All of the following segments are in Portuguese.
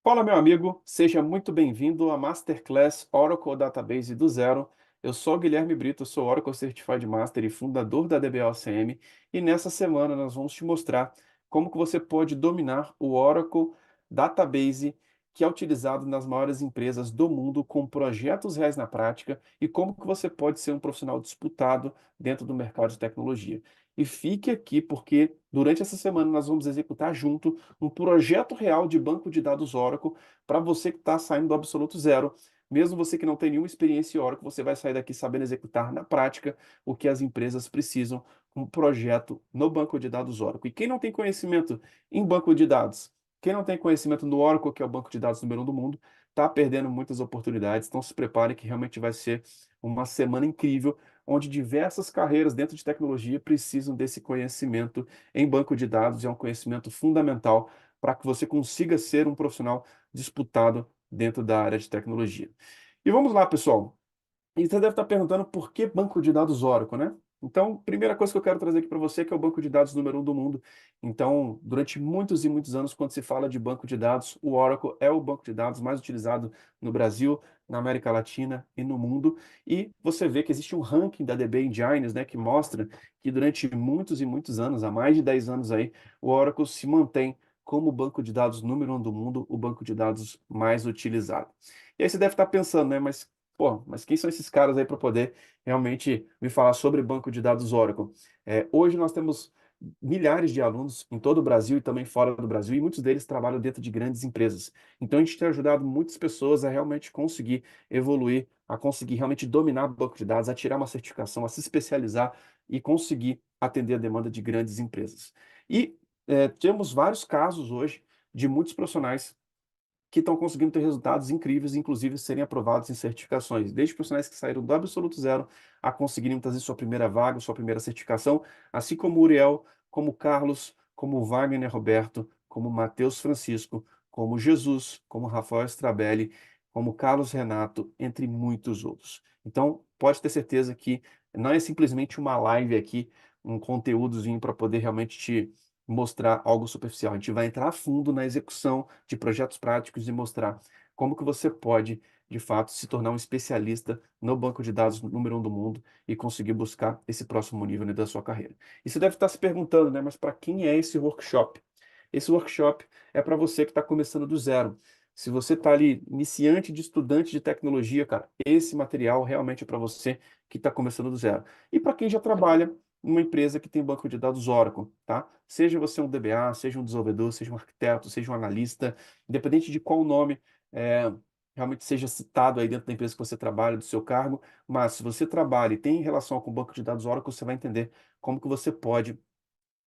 Fala, meu amigo, seja muito bem-vindo à Masterclass Oracle Database do Zero. Eu sou o Guilherme Brito, sou Oracle Certified Master e fundador da DBOCM, e nessa semana nós vamos te mostrar como que você pode dominar o Oracle Database, que é utilizado nas maiores empresas do mundo com projetos reais na prática, e como que você pode ser um profissional disputado dentro do mercado de tecnologia. E fique aqui porque durante essa semana nós vamos executar junto um projeto real de banco de dados Oracle para você que está saindo do absoluto zero. Mesmo você que não tem nenhuma experiência em Oracle, você vai sair daqui sabendo executar na prática o que as empresas precisam, um projeto no banco de dados Oracle. E quem não tem conhecimento em banco de dados, quem não tem conhecimento no Oracle, que é o banco de dados número um do mundo, está perdendo muitas oportunidades. Então se prepare que realmente vai ser uma semana incrível, onde diversas carreiras dentro de tecnologia precisam desse conhecimento em banco de dados. É um conhecimento fundamental para que você consiga ser um profissional disputado dentro da área de tecnologia. E vamos lá, pessoal. E você deve estar perguntando por que banco de dados Oracle, né? Então, primeira coisa que eu quero trazer aqui para você é que é o banco de dados número um do mundo. Então, durante muitos e muitos anos, quando se fala de banco de dados, o Oracle é o banco de dados mais utilizado no Brasil, na América Latina e no mundo. E você vê que existe um ranking da DB Engines, né, que mostra que durante muitos e muitos anos, há mais de 10 anos aí, o Oracle se mantém como o banco de dados número um do mundo, o banco de dados mais utilizado. E aí você deve estar pensando, né, mas pô, mas quem são esses caras aí para poder realmente me falar sobre banco de dados Oracle? Hoje nós temos milhares de alunos em todo o Brasil e também fora do Brasil, e muitos deles trabalham dentro de grandes empresas. Então a gente tem ajudado muitas pessoas a realmente conseguir evoluir, a conseguir realmente dominar o banco de dados, a tirar uma certificação, a se especializar e conseguir atender a demanda de grandes empresas. E temos vários casos hoje de muitos profissionais que estão conseguindo ter resultados incríveis, inclusive serem aprovados em certificações, desde profissionais que saíram do absoluto zero a conseguirem fazer sua primeira vaga, sua primeira certificação, assim como o Uriel, como o Carlos, como o Wagner Roberto, como o Matheus Francisco, como o Jesus, como o Rafael Strabelli, como o Carlos Renato, entre muitos outros. Então, pode ter certeza que não é simplesmente uma live aqui, um conteúdozinho para poder realmente te mostrar algo superficial. A gente vai entrar a fundo na execução de projetos práticos e mostrar como que você pode, de fato, se tornar um especialista no banco de dados número um do mundo e conseguir buscar esse próximo nível, né, da sua carreira. E você deve estar se perguntando, né, mas para quem é esse workshop? Esse workshop é para você que está começando do zero. Se você está ali, iniciante de estudante de tecnologia, cara, esse material realmente é para você que está começando do zero. E para quem já trabalha numa empresa que tem banco de dados Oracle, tá? Seja você um DBA, seja um desenvolvedor, seja um arquiteto, seja um analista, independente de qual nome realmente seja citado aí dentro da empresa que você trabalha, do seu cargo, mas se você trabalha e tem relação com o banco de dados Oracle, você vai entender como que você pode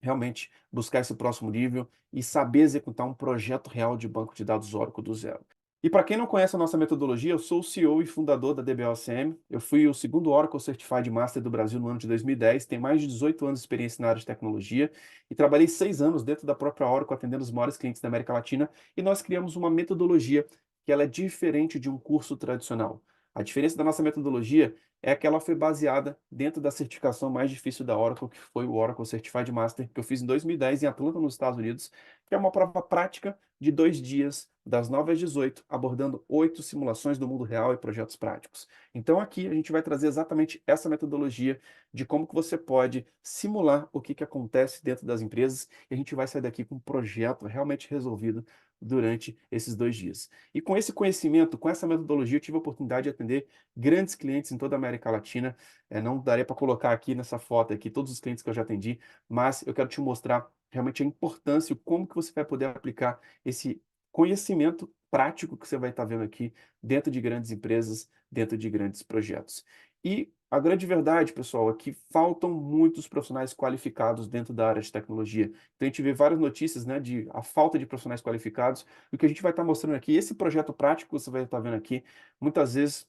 realmente buscar esse próximo nível e saber executar um projeto real de banco de dados Oracle do zero. E para quem não conhece a nossa metodologia, eu sou o CEO e fundador da DBOCM. Eu fui o segundo Oracle Certified Master do Brasil no ano de 2010, tenho mais de 18 anos de experiência na área de tecnologia e trabalhei 6 anos dentro da própria Oracle atendendo os maiores clientes da América Latina, e nós criamos uma metodologia que ela é diferente de um curso tradicional. A diferença da nossa metodologia é que ela foi baseada dentro da certificação mais difícil da Oracle, que foi o Oracle Certified Master, que eu fiz em 2010 em Atlanta, nos Estados Unidos, que é uma prova prática de 2 dias, das 9 às 18, abordando 8 simulações do mundo real e projetos práticos. Então aqui a gente vai trazer exatamente essa metodologia de como que você pode simular o que acontece dentro das empresas, e a gente vai sair daqui com um projeto realmente resolvido durante esses 2 dias. E com esse conhecimento, com essa metodologia, eu tive a oportunidade de atender grandes clientes em toda a América Latina. Não daria para colocar aqui nessa foto aqui todos os clientes que eu já atendi, mas eu quero te mostrar realmente a importância e como que você vai poder aplicar esse conhecimento prático que você vai estar vendo aqui dentro de grandes empresas, dentro de grandes projetos. E a grande verdade, pessoal, é que faltam muitos profissionais qualificados dentro da área de tecnologia. Então, a gente vê várias notícias, né, de a falta de profissionais qualificados. E o que a gente vai estar mostrando aqui, esse projeto prático que você vai estar vendo aqui, muitas vezes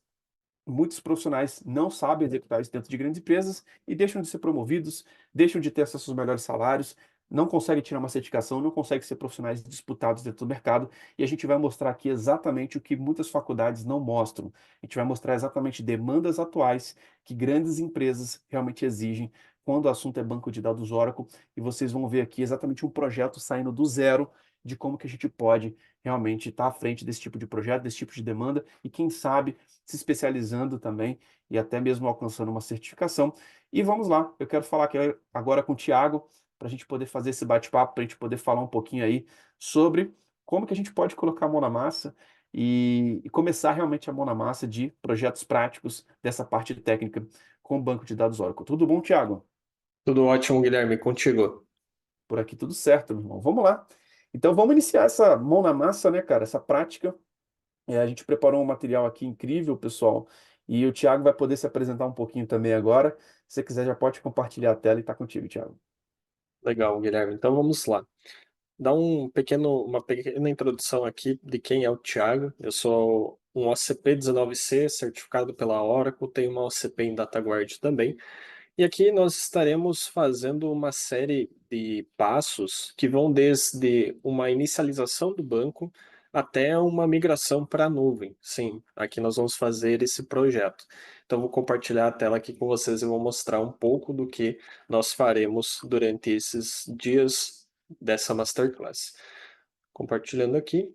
muitos profissionais não sabem executar isso dentro de grandes empresas e deixam de ser promovidos, deixam de ter acesso aos melhores salários, não conseguem tirar uma certificação, não conseguem ser profissionais disputados dentro do mercado. E a gente vai mostrar aqui exatamente o que muitas faculdades não mostram. A gente vai mostrar exatamente demandas atuais que grandes empresas realmente exigem quando o assunto é banco de dados Oracle. E vocês vão ver aqui exatamente um projeto saindo do zero de como que a gente pode realmente estar à frente desse tipo de projeto, desse tipo de demanda e quem sabe se especializando também e até mesmo alcançando uma certificação. E vamos lá, eu quero falar aqui agora com o Thiago, para a gente poder fazer esse bate-papo, para a gente poder falar um pouquinho aí sobre como que a gente pode colocar a mão na massa e começar realmente a mão na massa de projetos práticos dessa parte técnica com o banco de dados Oracle. Tudo bom, Thiago? Tudo ótimo, Guilherme, contigo. Por aqui tudo certo, meu irmão. Vamos lá. Então vamos iniciar essa mão na massa, né, cara? Essa prática. A gente preparou um material aqui incrível, pessoal. E o Thiago vai poder se apresentar um pouquinho também agora. Se você quiser, já pode compartilhar a tela e tá contigo, Thiago. Legal, Guilherme. Então vamos lá. Uma pequena introdução aqui de quem é o Thiago. Eu sou um OCP 19C, certificado pela Oracle, tenho uma OCP em DataGuard também. E aqui nós estaremos fazendo uma série de passos que vão desde uma inicialização do banco até uma migração para a nuvem. Sim, aqui nós vamos fazer esse projeto. Então, vou compartilhar a tela aqui com vocês e vou mostrar um pouco do que nós faremos durante esses dias dessa masterclass. Compartilhando aqui.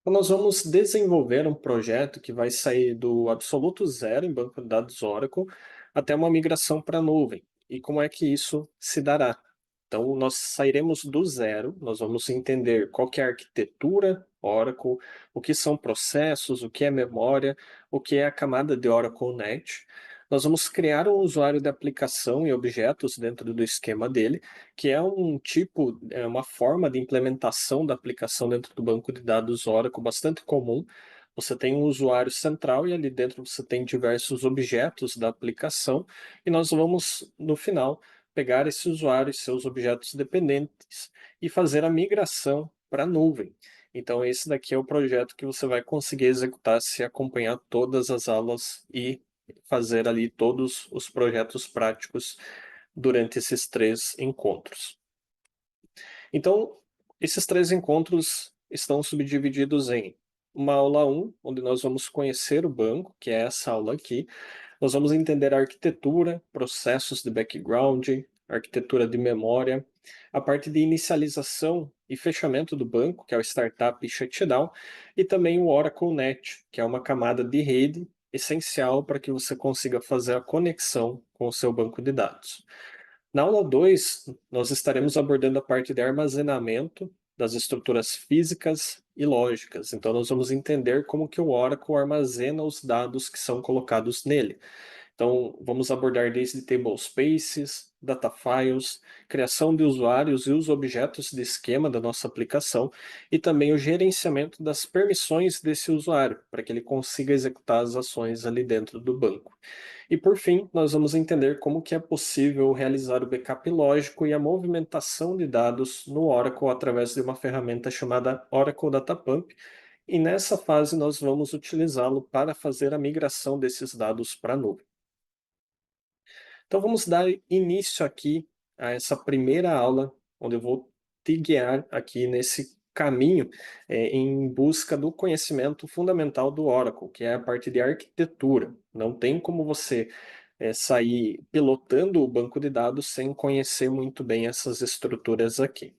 Então, nós vamos desenvolver um projeto que vai sair do absoluto zero em banco de dados Oracle até uma migração para a nuvem. E como é que isso se dará? Então, nós sairemos do zero, nós vamos entender qual que é a arquitetura Oracle, o que são processos, o que é memória, o que é a camada de Oracle Net. Nós vamos criar um usuário de aplicação e objetos dentro do esquema dele, que é uma forma de implementação da aplicação dentro do banco de dados Oracle bastante comum. Você tem um usuário central e ali dentro você tem diversos objetos da aplicação, e nós vamos, no final, pegar esse usuário e seus objetos dependentes e fazer a migração para a nuvem. Então, esse daqui é o projeto que você vai conseguir executar se acompanhar todas as aulas e fazer ali todos os projetos práticos durante esses 3 encontros. Então, esses 3 encontros estão subdivididos em uma aula 1, onde nós vamos conhecer o banco, que é essa aula aqui. Nós vamos entender a arquitetura, processos de background, arquitetura de memória, a parte de inicialização e fechamento do banco, que é o Startup e Shutdown, e também o Oracle Net, que é uma camada de rede essencial para que você consiga fazer a conexão com o seu banco de dados. Na aula 2, nós estaremos abordando a parte de armazenamento das estruturas físicas e lógicas. Então, nós vamos entender como que o Oracle armazena os dados que são colocados nele. Então, vamos abordar desde table spaces, data files, criação de usuários e os objetos de esquema da nossa aplicação e também o gerenciamento das permissões desse usuário, para que ele consiga executar as ações ali dentro do banco. E por fim, nós vamos entender como que é possível realizar o backup lógico e a movimentação de dados no Oracle através de uma ferramenta chamada Oracle Data Pump. E nessa fase nós vamos utilizá-lo para fazer a migração desses dados para a nuvem. Então vamos dar início aqui a essa primeira aula, onde eu vou te guiar aqui nesse caminho em busca do conhecimento fundamental do Oracle, que é a parte de arquitetura. Não tem como você sair pilotando o banco de dados sem conhecer muito bem essas estruturas aqui.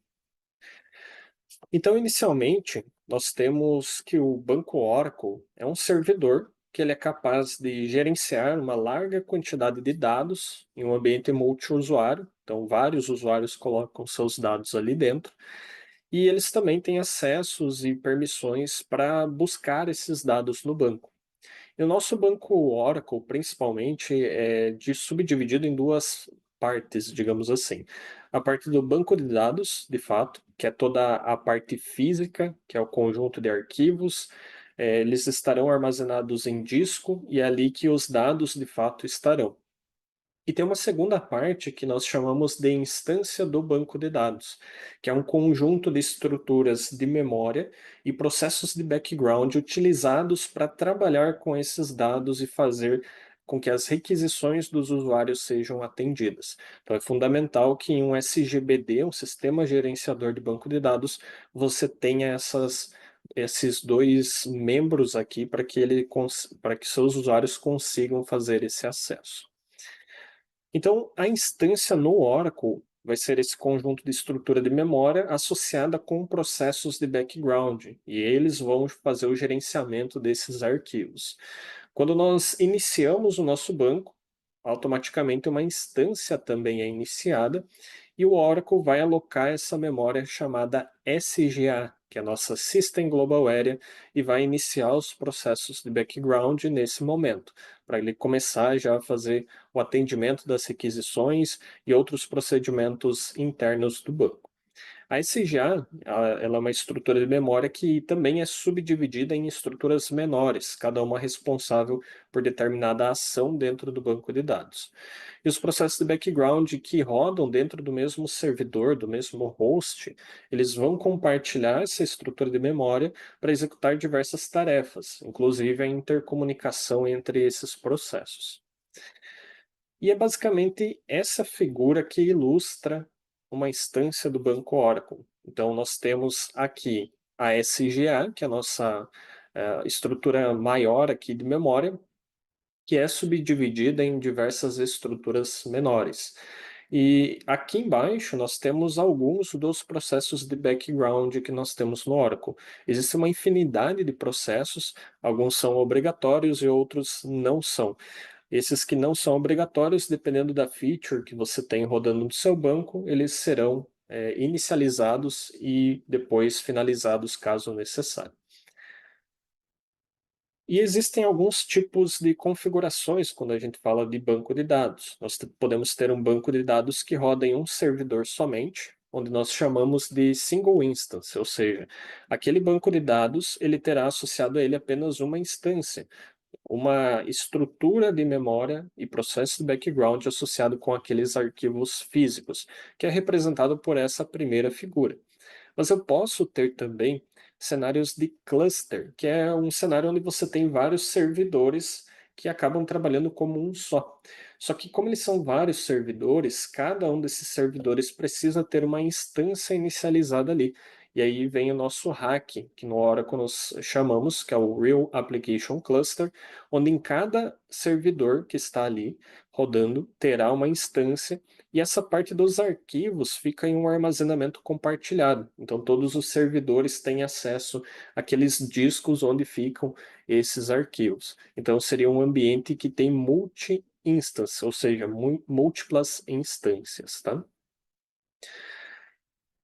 Então, inicialmente, nós temos que o banco Oracle é um servidor que ele é capaz de gerenciar uma larga quantidade de dados em um ambiente multiusuário. Então, vários usuários colocam seus dados ali dentro. E eles também têm acessos e permissões para buscar esses dados no banco. E o nosso banco Oracle, principalmente, subdividido em duas partes, digamos assim. A parte do banco de dados, de fato, que é toda a parte física, que é o conjunto de arquivos. Eles estarão armazenados em disco e é ali que os dados, de fato, estarão. E tem uma segunda parte que nós chamamos de instância do banco de dados, que é um conjunto de estruturas de memória e processos de background utilizados para trabalhar com esses dados e fazer com que as requisições dos usuários sejam atendidas. Então é fundamental que em um SGBD, um sistema gerenciador de banco de dados, você tenha esses dois membros aqui para que seus usuários consigam fazer esse acesso. Então, a instância no Oracle vai ser esse conjunto de estrutura de memória associada com processos de background, e eles vão fazer o gerenciamento desses arquivos. Quando nós iniciamos o nosso banco, automaticamente uma instância também é iniciada e o Oracle vai alocar essa memória chamada SGA, que é a nossa System Global Area, e vai iniciar os processos de background nesse momento, para ele começar já a fazer o atendimento das requisições e outros procedimentos internos do banco. A SGA, ela é uma estrutura de memória que também é subdividida em estruturas menores, cada uma responsável por determinada ação dentro do banco de dados. E os processos de background que rodam dentro do mesmo servidor, do mesmo host, eles vão compartilhar essa estrutura de memória para executar diversas tarefas, inclusive a intercomunicação entre esses processos. E é basicamente essa figura que ilustra uma instância do banco Oracle. Então, nós temos aqui a SGA, que é a nossa estrutura maior aqui de memória, que é subdividida em diversas estruturas menores. E aqui embaixo nós temos alguns dos processos de background que nós temos no Oracle. Existe uma infinidade de processos, alguns são obrigatórios e outros não são. Esses que não são obrigatórios, dependendo da feature que você tem rodando no seu banco, eles serão inicializados e depois finalizados caso necessário. E existem alguns tipos de configurações quando a gente fala de banco de dados. Nós podemos ter um banco de dados que roda em um servidor somente, onde nós chamamos de single instance, ou seja, aquele banco de dados ele terá associado a ele apenas uma instância, uma estrutura de memória e processo de background associado com aqueles arquivos físicos, que é representado por essa primeira figura. Mas eu posso ter também cenários de cluster, que é um cenário onde você tem vários servidores que acabam trabalhando como um só. Só que como eles são vários servidores, cada um desses servidores precisa ter uma instância inicializada ali. E aí vem o nosso hack, que no Oracle nós chamamos, que é o Real Application Cluster, onde em cada servidor que está ali rodando terá uma instância e essa parte dos arquivos fica em um armazenamento compartilhado. Então, todos os servidores têm acesso àqueles discos onde ficam esses arquivos. Então, seria um ambiente que tem multi-instance, ou seja, múltiplas instâncias, tá?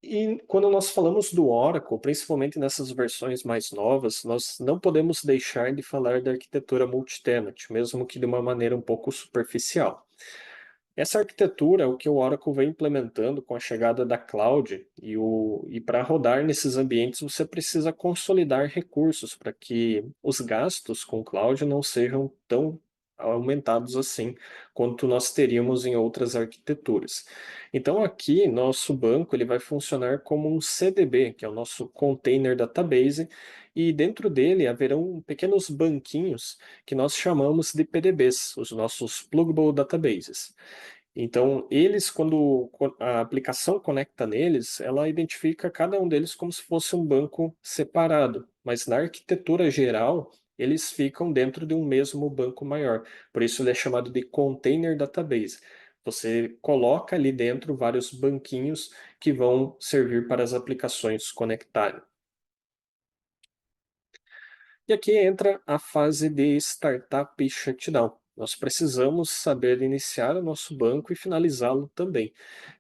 E quando nós falamos do Oracle, principalmente nessas versões mais novas, nós não podemos deixar de falar da arquitetura multitenant, mesmo que de uma maneira um pouco superficial. Essa arquitetura é o que o Oracle vem implementando com a chegada da cloud e para rodar nesses ambientes você precisa consolidar recursos para que os gastos com cloud não sejam tão aumentados assim quanto nós teríamos em outras arquiteturas. Então aqui nosso banco ele vai funcionar como um CDB, que é o nosso Container Database, e dentro dele haverão pequenos banquinhos que nós chamamos de PDBs, os nossos Pluggable Databases. Então, eles, quando a aplicação conecta neles, ela identifica cada um deles como se fosse um banco separado, mas na arquitetura geral, eles ficam dentro de um mesmo banco maior. Por isso ele é chamado de Container Database. Você coloca ali dentro vários banquinhos que vão servir para as aplicações conectarem. E aqui entra a fase de startup e shutdown. Nós precisamos saber iniciar o nosso banco e finalizá-lo também.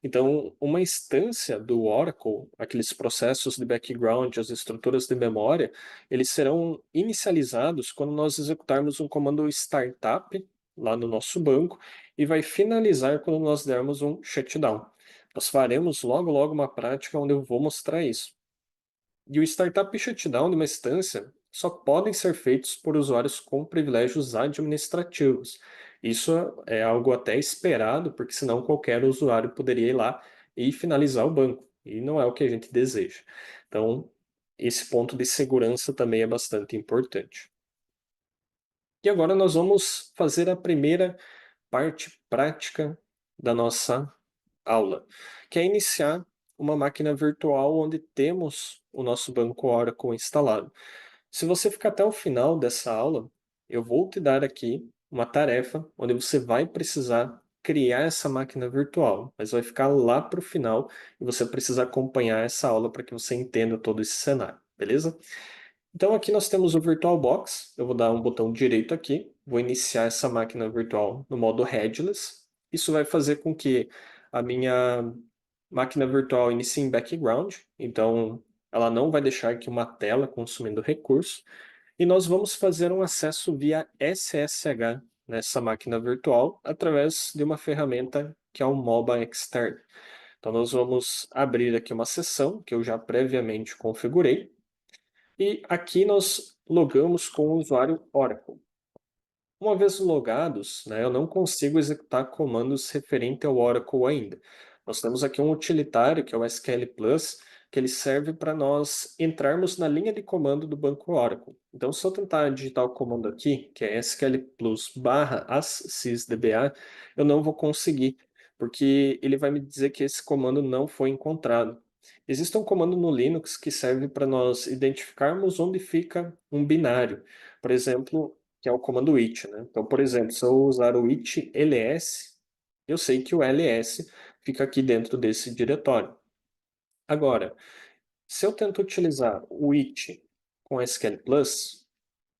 Então, uma instância do Oracle, aqueles processos de background, as estruturas de memória, eles serão inicializados quando nós executarmos um comando startup lá no nosso banco e vai finalizar quando nós dermos um shutdown. Nós faremos logo logo uma prática onde eu vou mostrar isso. E o startup shutdown de uma instância só podem ser feitos por usuários com privilégios administrativos. Isso é algo até esperado, porque senão qualquer usuário poderia ir lá e finalizar o banco, e não é o que a gente deseja. Então, esse ponto de segurança também é bastante importante. E agora nós vamos fazer a primeira parte prática da nossa aula, que é iniciar uma máquina virtual onde temos o nosso banco Oracle instalado. Se você ficar até o final dessa aula, eu vou te dar aqui uma tarefa onde você vai precisar criar essa máquina virtual, mas vai ficar lá para o final e você precisa acompanhar essa aula para que você entenda todo esse cenário, beleza? Então aqui nós temos o VirtualBox, eu vou dar um botão direito aqui, vou iniciar essa máquina virtual no modo headless. Isso vai fazer com que a minha máquina virtual inicie em background, então ela não vai deixar aqui uma tela consumindo recurso. E nós vamos fazer um acesso via SSH nessa máquina virtual através de uma ferramenta que é o MOBA Extern. Então nós vamos abrir aqui uma sessão que eu já previamente configurei. E aqui nós logamos com o usuário Oracle. Uma vez logados, né, eu não consigo executar comandos referente ao Oracle ainda. Nós temos aqui um utilitário, que é o SQL Plus, que ele serve para nós entrarmos na linha de comando do banco Oracle. Então, se eu tentar digitar o comando aqui, que é SQL Plus barra assysdba, eu não vou conseguir, porque ele vai me dizer que esse comando não foi encontrado. Existe um comando no Linux que serve para nós identificarmos onde fica um binário. Por exemplo, que é o comando it, né? Então, por exemplo, se eu usar o it ls, eu sei que o ls fica aqui dentro desse diretório. Agora, se eu tento utilizar o it com SQL Plus,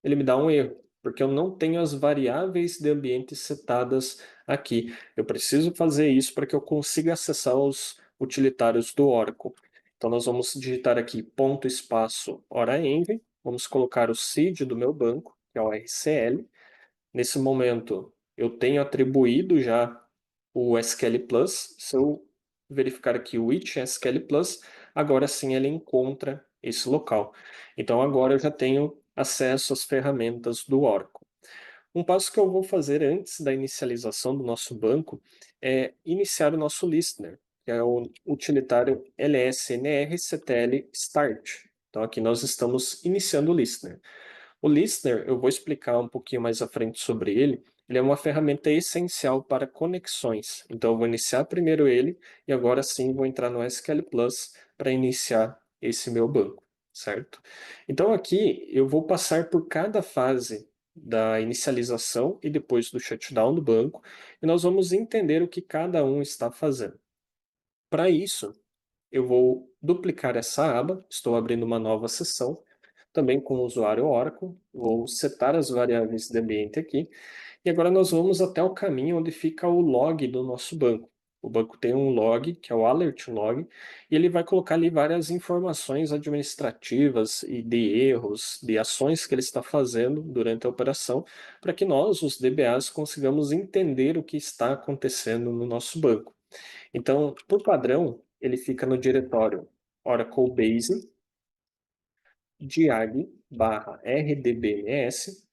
ele me dá um erro, porque eu não tenho as variáveis de ambiente setadas aqui. Eu preciso fazer isso para que eu consiga acessar os utilitários do Oracle. Então nós vamos digitar aqui ponto espaço hora_env, vamos colocar o seed do meu banco, que é o RCL. Nesse momento eu tenho atribuído já o SQL Plus. Se eu verificar aqui o it SQL Plus, agora sim ele encontra esse local. Então agora eu já tenho acesso às ferramentas do Oracle. Um passo que eu vou fazer antes da inicialização do nosso banco é iniciar o nosso listener, que é o utilitário lsnr_ctl start. Então aqui nós estamos iniciando o listener. O listener, eu vou explicar um pouquinho mais à frente sobre ele. Ele é uma ferramenta essencial para conexões. Então eu vou iniciar primeiro ele e agora sim vou entrar no SQL Plus para iniciar esse meu banco, certo? Então aqui eu vou passar por cada fase da inicialização e depois do shutdown do banco, e nós vamos entender o que cada um está fazendo. Para isso, eu vou duplicar essa aba, estou abrindo uma nova sessão, também com o usuário Oracle, vou setar as variáveis de ambiente aqui, e agora nós vamos até o caminho onde fica o log do nosso banco. O banco tem um log, que é o alert log, e ele vai colocar ali várias informações administrativas e de erros, de ações que ele está fazendo durante a operação, para que nós, os DBAs, consigamos entender o que está acontecendo no nosso banco. Então, por padrão, ele fica no diretório Oracle Base, diag/rdbms.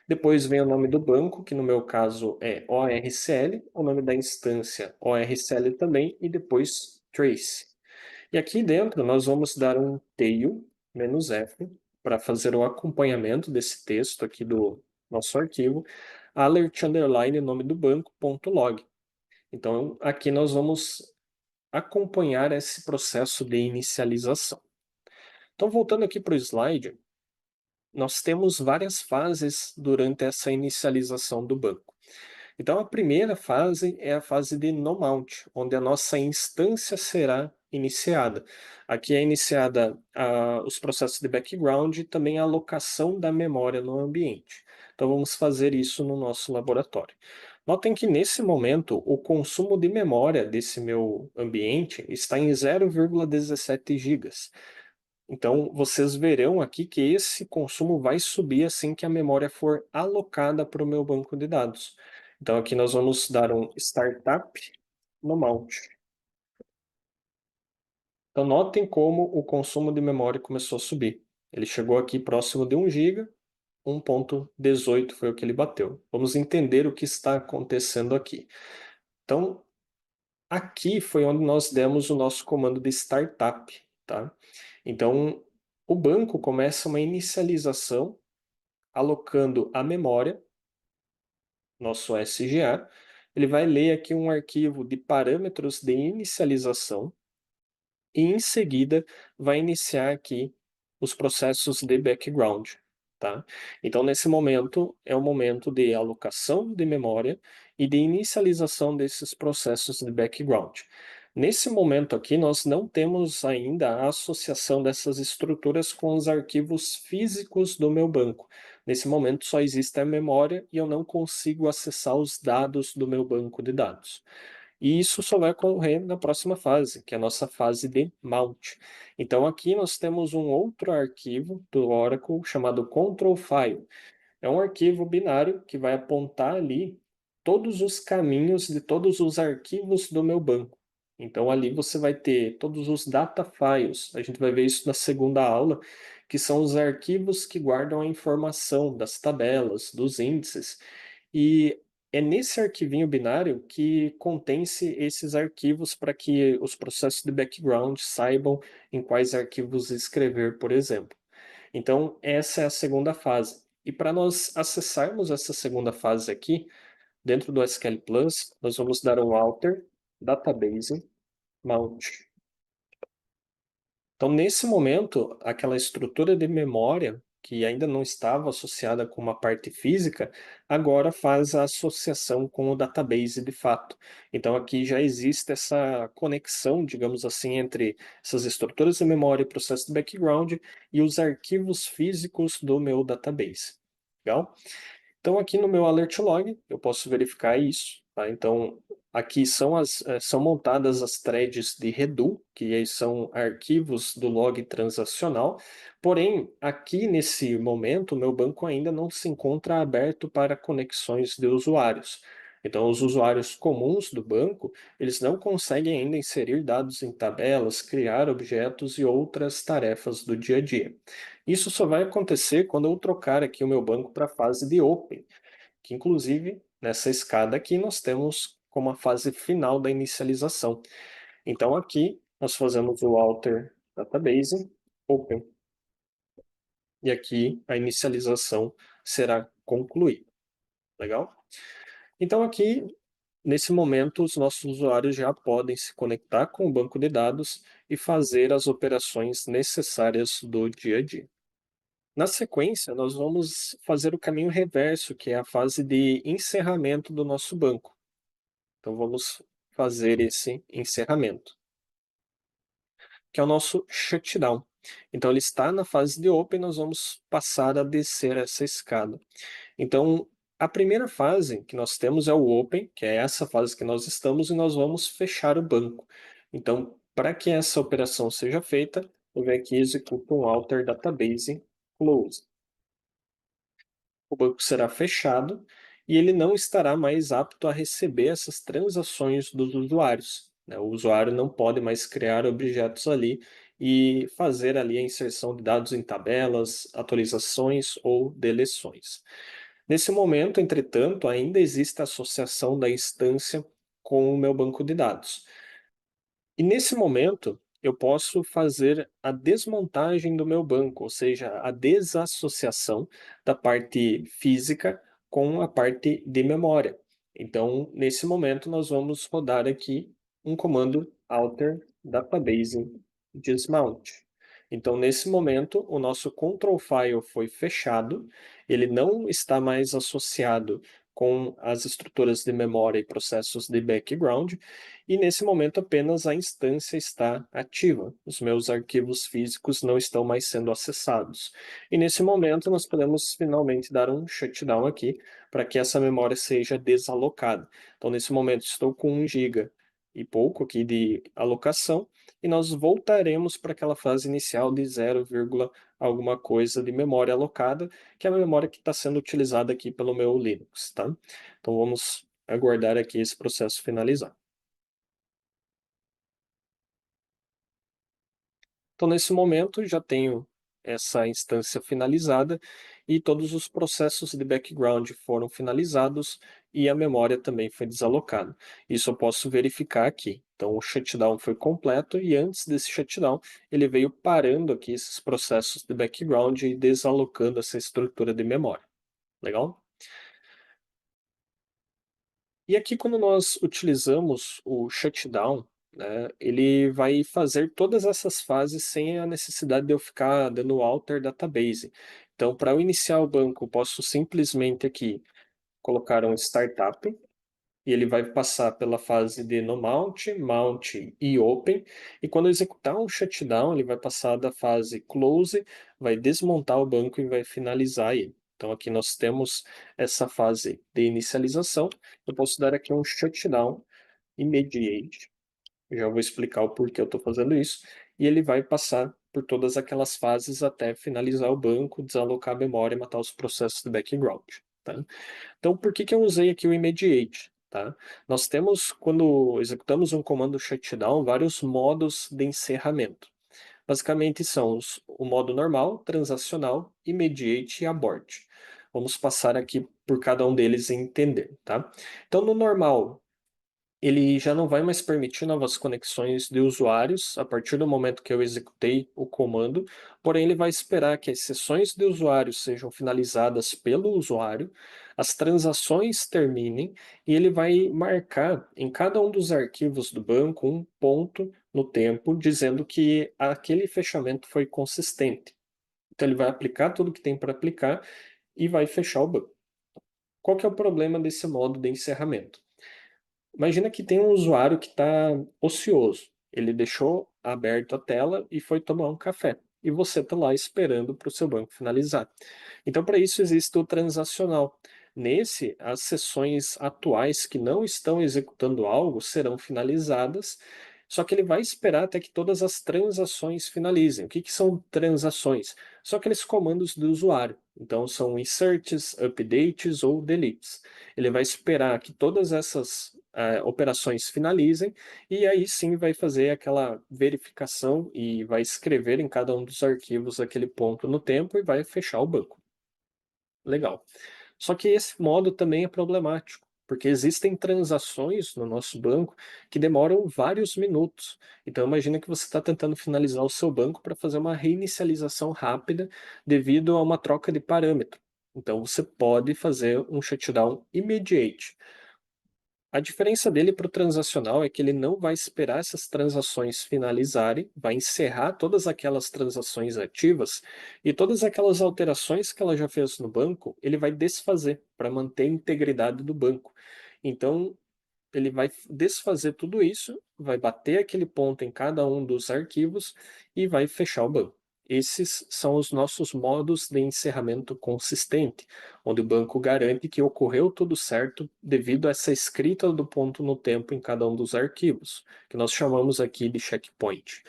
Depois vem o nome do banco, que no meu caso é ORCL, o nome da instância ORCL também, e depois trace. E aqui dentro nós vamos dar um tail-f para fazer o acompanhamento desse texto aqui do nosso arquivo, alert underline nome do banco, ponto log. Então aqui nós vamos acompanhar esse processo de inicialização. Então voltando aqui para o slide, nós temos várias fases durante essa inicialização do banco. Então, a primeira fase é a fase de no mount, onde a nossa instância será iniciada. Aqui é iniciada os processos de background e também a alocação da memória no ambiente. Então, vamos fazer isso no nosso laboratório. Notem que nesse momento o consumo de memória desse meu ambiente está em 0,17 gigas. Então, vocês verão aqui que esse consumo vai subir assim que a memória for alocada para o meu banco de dados. Então, aqui nós vamos dar um startup no mount. Então, notem como o consumo de memória começou a subir. Ele chegou aqui próximo de 1 GB, 1,18 foi o que ele bateu. Vamos entender o que está acontecendo aqui. Então, aqui foi onde nós demos o nosso comando de startup, tá? Então, o banco começa uma inicialização alocando a memória, nosso SGA. Ele vai ler aqui um arquivo de parâmetros de inicialização e, em seguida, vai iniciar aqui os processos de background, tá? Então, nesse momento, é o momento de alocação de memória e de inicialização desses processos de background. Nesse momento aqui, nós não temos ainda a associação dessas estruturas com os arquivos físicos do meu banco. Nesse momento, só existe a memória e eu não consigo acessar os dados do meu banco de dados. E isso só vai ocorrer na próxima fase, que é a nossa fase de mount. Então, aqui nós temos um outro arquivo do Oracle chamado control file. É um arquivo binário que vai apontar ali todos os caminhos de todos os arquivos do meu banco. Então, ali você vai ter todos os data files. A gente vai ver isso na segunda aula, que são os arquivos que guardam a informação das tabelas, dos índices. E é nesse arquivinho binário que contém-se esses arquivos para que os processos de background saibam em quais arquivos escrever, por exemplo. Então, essa é a segunda fase. E para nós acessarmos essa segunda fase aqui, dentro do SQL Plus, nós vamos dar um alter database mount. Então, nesse momento, aquela estrutura de memória, que ainda não estava associada com uma parte física, agora faz a associação com o database de fato. Então, aqui já existe essa conexão, digamos assim, entre essas estruturas de memória e processo de background e os arquivos físicos do meu database. Legal? Então, aqui no meu alert log, eu posso verificar isso. Tá? Então, aqui são montadas as threads de Redo, que aí são arquivos do log transacional. Porém, aqui nesse momento, o meu banco ainda não se encontra aberto para conexões de usuários. Então, os usuários comuns do banco, eles não conseguem ainda inserir dados em tabelas, criar objetos e outras tarefas do dia a dia. Isso só vai acontecer quando eu trocar aqui o meu banco para a fase de Open, que inclusive nessa escada aqui nós temos como a fase final da inicialização. Então aqui nós fazemos o alter database Open e aqui a inicialização será concluída. Legal? Então aqui nesse momento os nossos usuários já podem se conectar com o banco de dados e fazer as operações necessárias do dia a dia. Na sequência, nós vamos fazer o caminho reverso, que é a fase de encerramento do nosso banco. Então, vamos fazer esse encerramento, que é o nosso shutdown. Então, ele está na fase de open, nós vamos passar a descer essa escada. Então, a primeira fase que nós temos é o open, que é essa fase que nós estamos, e nós vamos fechar o banco. Então, para que essa operação seja feita, eu venho aqui e executo um alter database close. O banco será fechado e ele não estará mais apto a receber essas transações dos usuários, né? O usuário não pode mais criar objetos ali e fazer ali a inserção de dados em tabelas, atualizações ou deleções. Nesse momento, entretanto, ainda existe a associação da instância com o meu banco de dados. E nesse momento, eu posso fazer a desmontagem do meu banco, ou seja, a desassociação da parte física com a parte de memória. Então, nesse momento, nós vamos rodar aqui um comando alter database dismount. Então, nesse momento, o nosso control file foi fechado, ele não está mais associado com as estruturas de memória e processos de background, e nesse momento apenas a instância está ativa. Os meus arquivos físicos não estão mais sendo acessados. E nesse momento nós podemos finalmente dar um shutdown aqui para que essa memória seja desalocada. Então nesse momento estou com 1 GB e pouco aqui de alocação e nós voltaremos para aquela fase inicial de 0, alguma coisa de memória alocada, que é a memória que está sendo utilizada aqui pelo meu Linux, tá? Então vamos aguardar aqui esse processo finalizar. Então, nesse momento, já tenho essa instância finalizada e todos os processos de background foram finalizados e a memória também foi desalocada. Isso eu posso verificar aqui. Então, o shutdown foi completo e antes desse shutdown, ele veio parando aqui esses processos de background e desalocando essa estrutura de memória. Legal? E aqui, quando nós utilizamos o shutdown, né, ele vai fazer todas essas fases sem a necessidade de eu ficar dando alter database. Então, para eu iniciar o banco, eu posso simplesmente aqui colocar um startup e ele vai passar pela fase de no mount, mount e open, e quando executar um shutdown, ele vai passar da fase close, vai desmontar o banco e vai finalizar ele. Então aqui nós temos essa fase de inicialização. Eu posso dar aqui um shutdown immediate. Já vou explicar o porquê eu estou fazendo isso. E ele vai passar por todas aquelas fases até finalizar o banco, desalocar a memória e matar os processos de background. Tá? Então, por que que eu usei aqui o immediate? Tá? Nós temos, quando executamos um comando shutdown, vários modos de encerramento. Basicamente são o modo normal, transacional, immediate e abort. Vamos passar aqui por cada um deles e entender. Tá? Então, no normal, ele já não vai mais permitir novas conexões de usuários a partir do momento que eu executei o comando, porém ele vai esperar que as sessões de usuários sejam finalizadas pelo usuário, as transações terminem e ele vai marcar em cada um dos arquivos do banco um ponto no tempo dizendo que aquele fechamento foi consistente. Então ele vai aplicar tudo que tem para aplicar e vai fechar o banco. Qual que é o problema desse modo de encerramento? Imagina que tem um usuário que está ocioso. Ele deixou aberto a tela e foi tomar um café. E você está lá esperando para o seu banco finalizar. Então, para isso existe o transacional. Nesse, as sessões atuais que não estão executando algo serão finalizadas, só que ele vai esperar até que todas as transações finalizem. O que, que são transações? São aqueles comandos do usuário. Então, são inserts, updates ou deletes. Ele vai esperar que todas essas operações finalizem e aí sim vai fazer aquela verificação e vai escrever em cada um dos arquivos aquele ponto no tempo e vai fechar o banco. Legal. Só que esse modo também é problemático, porque existem transações no nosso banco que demoram vários minutos. Então imagina que você está tentando finalizar o seu banco para fazer uma reinicialização rápida devido a uma troca de parâmetro. Então você pode fazer um shutdown immediate. A diferença dele para o transacional é que ele não vai esperar essas transações finalizarem, vai encerrar todas aquelas transações ativas e todas aquelas alterações que ela já fez no banco, ele vai desfazer para manter a integridade do banco. Então, ele vai desfazer tudo isso, vai bater aquele ponto em cada um dos arquivos e vai fechar o banco. Esses são os nossos modos de encerramento consistente, onde o banco garante que ocorreu tudo certo devido a essa escrita do ponto no tempo em cada um dos arquivos, que nós chamamos aqui de checkpoint.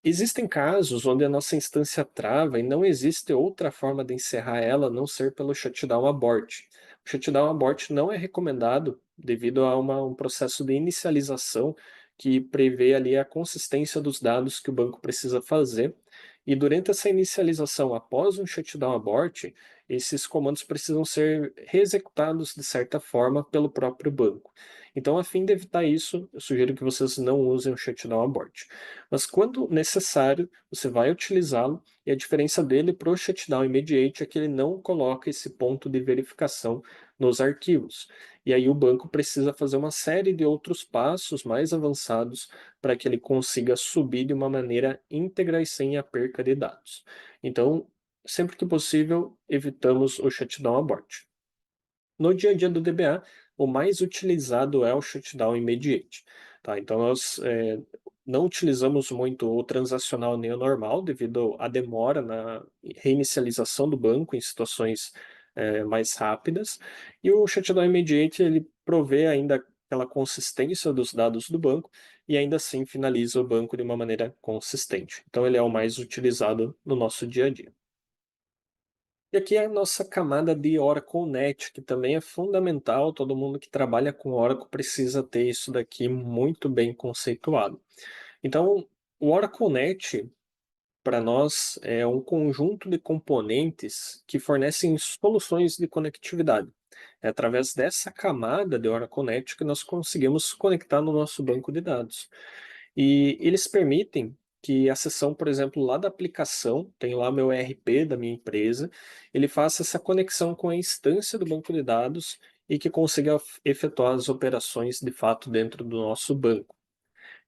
Existem casos onde a nossa instância trava e não existe outra forma de encerrar ela a não ser pelo shutdown abort. O shutdown abort não é recomendado devido a um processo de inicialização que prevê ali a consistência dos dados que o banco precisa fazer. E durante essa inicialização, após um shutdown abort, esses comandos precisam ser reexecutados de certa forma pelo próprio banco. Então, a fim de evitar isso, eu sugiro que vocês não usem o shutdown abort. Mas quando necessário, você vai utilizá-lo e a diferença dele para o shutdown immediate é que ele não coloca esse ponto de verificação nos arquivos. E aí o banco precisa fazer uma série de outros passos mais avançados para que ele consiga subir de uma maneira íntegra e sem a perca de dados. Então, sempre que possível, evitamos o shutdown abort. No dia a dia do DBA, o mais utilizado é o shutdown immediate. Tá? Então, nós não utilizamos muito o transacional nem o normal, devido à demora na reinicialização do banco em situações mais rápidas. E o shutdown immediate, ele provê ainda aquela consistência dos dados do banco e ainda assim finaliza o banco de uma maneira consistente. Então, ele é o mais utilizado no nosso dia a dia. E aqui é a nossa camada de Oracle Net, que também é fundamental, todo mundo que trabalha com Oracle precisa ter isso daqui muito bem conceituado. Então, o Oracle Net, para nós, é um conjunto de componentes que fornecem soluções de conectividade. É através dessa camada de Oracle Net que nós conseguimos conectar no nosso banco de dados. E eles permitem que a sessão, por exemplo, lá da aplicação, tem lá meu ERP da minha empresa, ele faça essa conexão com a instância do banco de dados e que consiga efetuar as operações de fato dentro do nosso banco.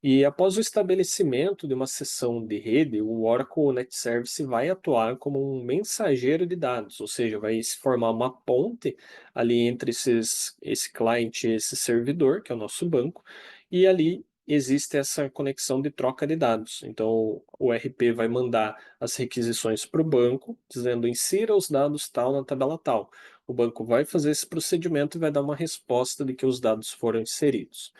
E após o estabelecimento de uma sessão de rede, o Oracle Net Service vai atuar como um mensageiro de dados, ou seja, vai se formar uma ponte ali entre esse cliente e esse servidor, que é o nosso banco, e ali existe essa conexão de troca de dados. Então, o RP vai mandar as requisições para o banco, dizendo insira os dados tal na tabela tal. O banco vai fazer esse procedimento e vai dar uma resposta de que os dados foram inseridos.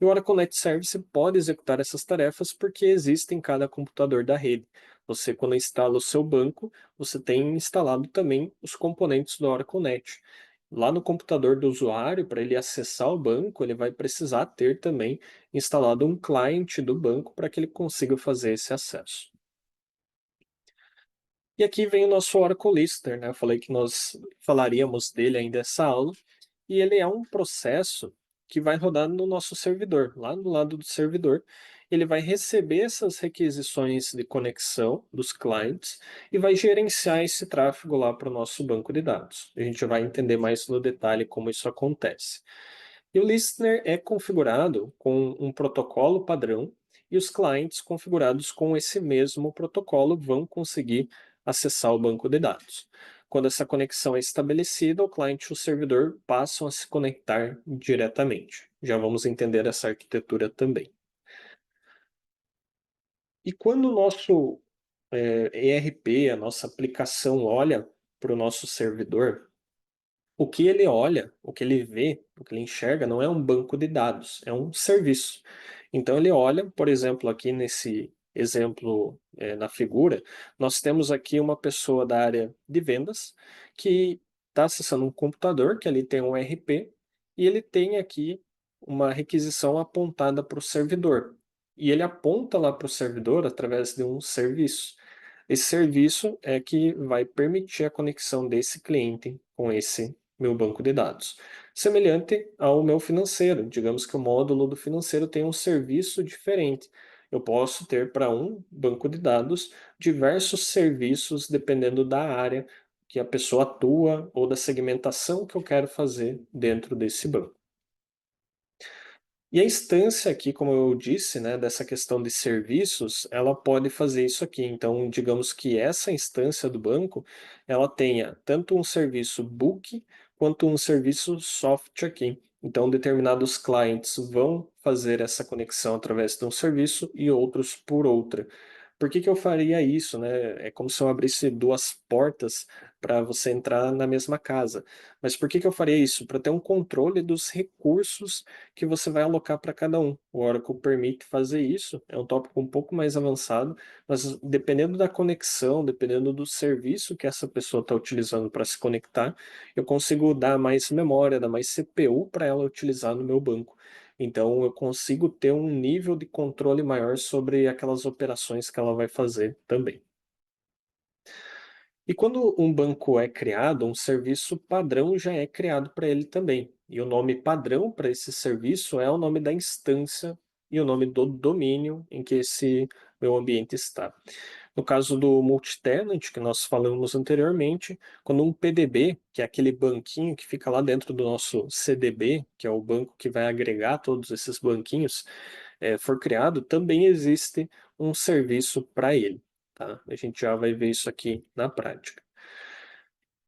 E o Oracle Net Service pode executar essas tarefas porque existem em cada computador da rede. Você, quando instala o seu banco, você tem instalado também os componentes do Oracle Net. Lá no computador do usuário, para ele acessar o banco, ele vai precisar ter também instalado um cliente do banco para que ele consiga fazer esse acesso. E aqui vem o nosso Oracle Listener, né? Eu falei que nós falaríamos dele ainda essa aula, e ele é um processo que vai rodar no nosso servidor, lá do lado do servidor. Ele vai receber essas requisições de conexão dos clientes e vai gerenciar esse tráfego lá para o nosso banco de dados. A gente vai entender mais no detalhe como isso acontece. E o listener é configurado com um protocolo padrão e os clientes configurados com esse mesmo protocolo vão conseguir acessar o banco de dados. Quando essa conexão é estabelecida, o cliente e o servidor passam a se conectar diretamente. Já vamos entender essa arquitetura também. E quando o nosso ERP, a nossa aplicação, olha para o nosso servidor, o que ele olha, o que ele vê, o que ele enxerga não é um banco de dados, é um serviço. Então ele olha, por exemplo, aqui nesse exemplo, na figura, nós temos aqui uma pessoa da área de vendas que está acessando um computador, que ali tem um RP, e ele tem aqui uma requisição apontada para o servidor. E ele aponta lá para o servidor através de um serviço. Esse serviço é que vai permitir a conexão desse cliente com esse meu banco de dados. Semelhante ao meu financeiro, digamos que o módulo do financeiro tem um serviço diferente. Eu posso ter para um banco de dados diversos serviços dependendo da área que a pessoa atua ou da segmentação que eu quero fazer dentro desse banco. E a instância aqui, como eu disse, né, dessa questão de serviços, ela pode fazer isso aqui. Então, digamos que essa instância do banco, ela tenha tanto um serviço book quanto um serviço soft aqui. Então, determinados clientes vão fazer essa conexão através de um serviço e outros por outra. Por que que eu faria isso, né? É como se eu abrisse duas portas para você entrar na mesma casa. Mas por que que eu faria isso? Para ter um controle dos recursos que você vai alocar para cada um. O Oracle permite fazer isso, é um tópico um pouco mais avançado, mas dependendo da conexão, dependendo do serviço que essa pessoa está utilizando para se conectar, eu consigo dar mais memória, dar mais CPU para ela utilizar no meu banco. Então, eu consigo ter um nível de controle maior sobre aquelas operações que ela vai fazer também. E quando um banco é criado, um serviço padrão já é criado para ele também. E o nome padrão para esse serviço é o nome da instância e o nome do domínio em que esse meu ambiente está. No caso do multitenant, que nós falamos anteriormente, quando um PDB, que é aquele banquinho que fica lá dentro do nosso CDB, que é o banco que vai agregar todos esses banquinhos, for criado, também existe um serviço para ele. Tá? A gente já vai ver isso aqui na prática.